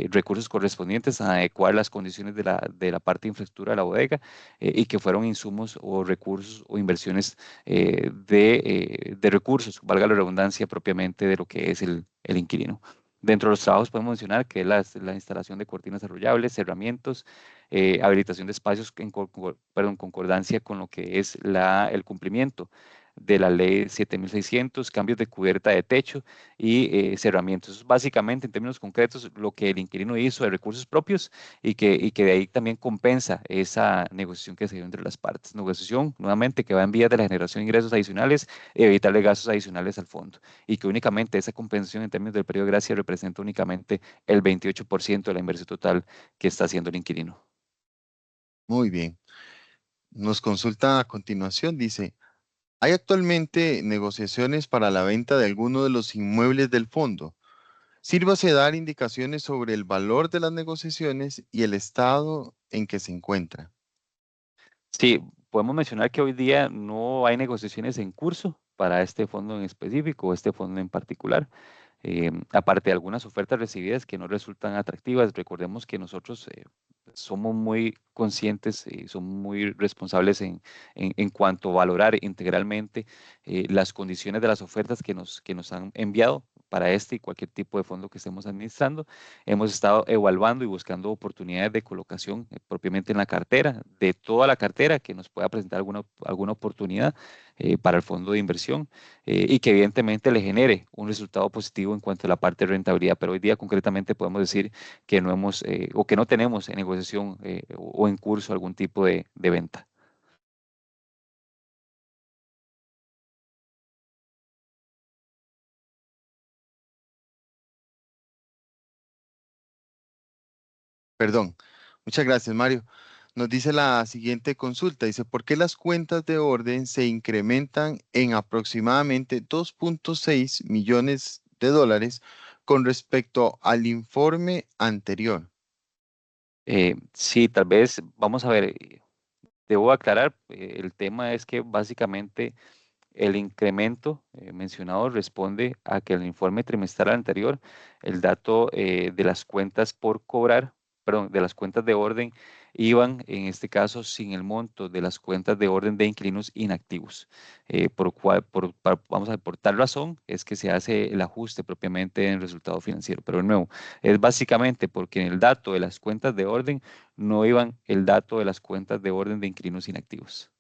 [SPEAKER 2] recursos correspondientes a adecuar las condiciones de la parte de infraestructura de la bodega, y que fueron insumos o recursos o inversiones de recursos, valga la redundancia, propiamente de lo que es el inquilino. Dentro de los trabajos podemos mencionar que es la instalación de cortinas arrollables, cerramientos, habilitación de espacios en concordancia con lo que es el cumplimiento de la ley 7600, cambios de cubierta de techo y cerramientos. Eso es básicamente, en términos concretos, lo que el inquilino hizo de recursos propios y que de ahí también compensa esa negociación que se dio entre las partes. Negociación, nuevamente, que va en vías de la generación de ingresos adicionales y evitarle gastos adicionales al fondo, y que únicamente esa compensación en términos del periodo de gracia representa únicamente el 28% de la inversión total que está haciendo el inquilino.
[SPEAKER 1] Muy bien. Nos consulta a continuación, dice, ¿hay actualmente negociaciones para la venta de alguno de los inmuebles del fondo? Sírvase dar indicaciones sobre el valor de las negociaciones y el estado en que se encuentra.
[SPEAKER 2] Sí, podemos mencionar que hoy día no hay negociaciones en curso para este fondo en específico o este fondo en particular. Aparte de algunas ofertas recibidas que no resultan atractivas, recordemos que nosotros somos muy conscientes y somos muy responsables en cuanto a valorar integralmente las condiciones de las ofertas que nos han enviado para este y cualquier tipo de fondo que estemos administrando. Hemos estado evaluando y buscando oportunidades de colocación propiamente en la cartera, de toda la cartera que nos pueda presentar alguna oportunidad para el fondo de inversión, y que evidentemente le genere un resultado positivo en cuanto a la parte de rentabilidad. Pero hoy día concretamente podemos decir que no hemos o que no tenemos en negociación o en curso algún tipo de venta.
[SPEAKER 1] Perdón. Muchas gracias, Mario. Nos dice la siguiente consulta. Dice, ¿por qué las cuentas de orden se incrementan en aproximadamente 2.6 millones de dólares con respecto al informe anterior?
[SPEAKER 2] Sí, tal vez, vamos a ver, debo aclarar, el tema es que básicamente el incremento mencionado responde a que el informe trimestral anterior, el dato de las cuentas por cobrar, perdón, de las cuentas de orden, iban en este caso sin el monto de las cuentas de orden de inquilinos inactivos. Vamos a ver, por tal razón es que se hace el ajuste propiamente en el resultado financiero. Pero de nuevo, es básicamente porque en el dato de las cuentas de orden no iban el dato de las cuentas de orden de inquilinos inactivos.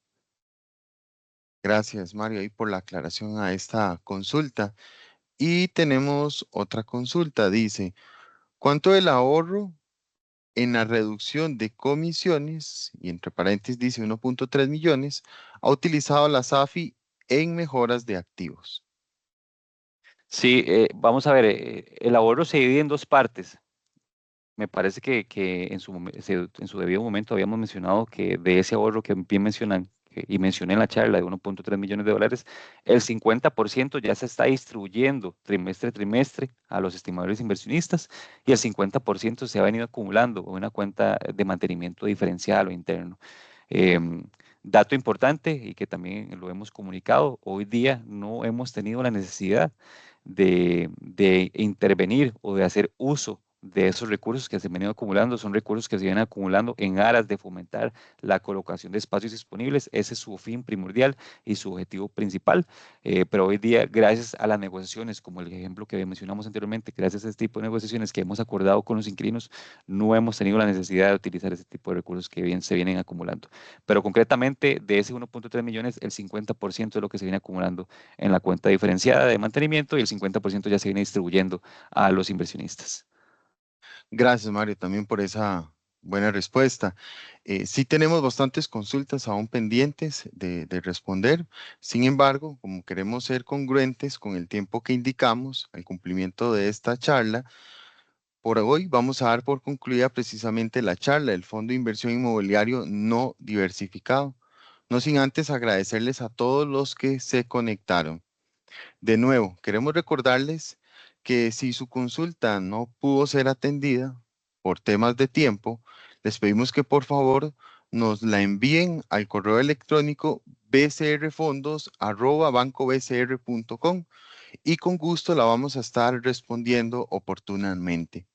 [SPEAKER 1] Gracias, Mario, ahí por la aclaración a esta consulta. Y tenemos otra consulta. Dice, ¿cuánto el ahorro en la reducción de comisiones, y entre paréntesis dice 1.3 millones, ha utilizado la SAFI en mejoras de activos?
[SPEAKER 2] Sí, vamos a ver, el ahorro se divide en dos partes. Me parece que en su debido momento habíamos mencionado que de ese ahorro que bien mencionan y mencioné en la charla de 1.3 millones de dólares, el 50% ya se está distribuyendo trimestre a trimestre a los estimadores inversionistas, y el 50% se ha venido acumulando en una cuenta de mantenimiento diferencial o interno. Em, Dato importante y que también lo hemos comunicado, hoy día no hemos tenido la necesidad de intervenir o de hacer uso de esos recursos que se han venido acumulando. Son recursos que se vienen acumulando en aras de fomentar la colocación de espacios disponibles. Ese es su fin primordial y su objetivo principal. Pero hoy día, gracias a las negociaciones, como el ejemplo que mencionamos anteriormente, gracias a este tipo de negociaciones que hemos acordado con los inquilinos, no hemos tenido la necesidad de utilizar ese tipo de recursos que bien se vienen acumulando. Pero concretamente, de ese 1.3 millones, el 50% es lo que se viene acumulando en la cuenta diferenciada de mantenimiento, y el 50% ya se viene distribuyendo a los inversionistas.
[SPEAKER 1] Gracias, Mario, también por esa Buena respuesta. Sí tenemos bastantes consultas aún pendientes de responder. Sin embargo, como queremos ser congruentes con el tiempo que indicamos al cumplimiento de esta charla, por hoy vamos a dar por concluida precisamente la charla del Fondo de Inversión Inmobiliario no diversificado. No sin antes agradecerles a todos los que se conectaron. De nuevo, queremos recordarles que si su consulta no pudo ser atendida por temas de tiempo, les pedimos que por favor nos la envíen al correo electrónico bcrfondos@bancobcr.com y con gusto la vamos a estar respondiendo oportunamente.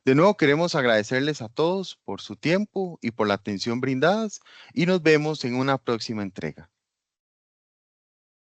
[SPEAKER 1] De nuevo queremos agradecerles a todos por su tiempo y por la atención brindadas y nos vemos en una próxima entrega.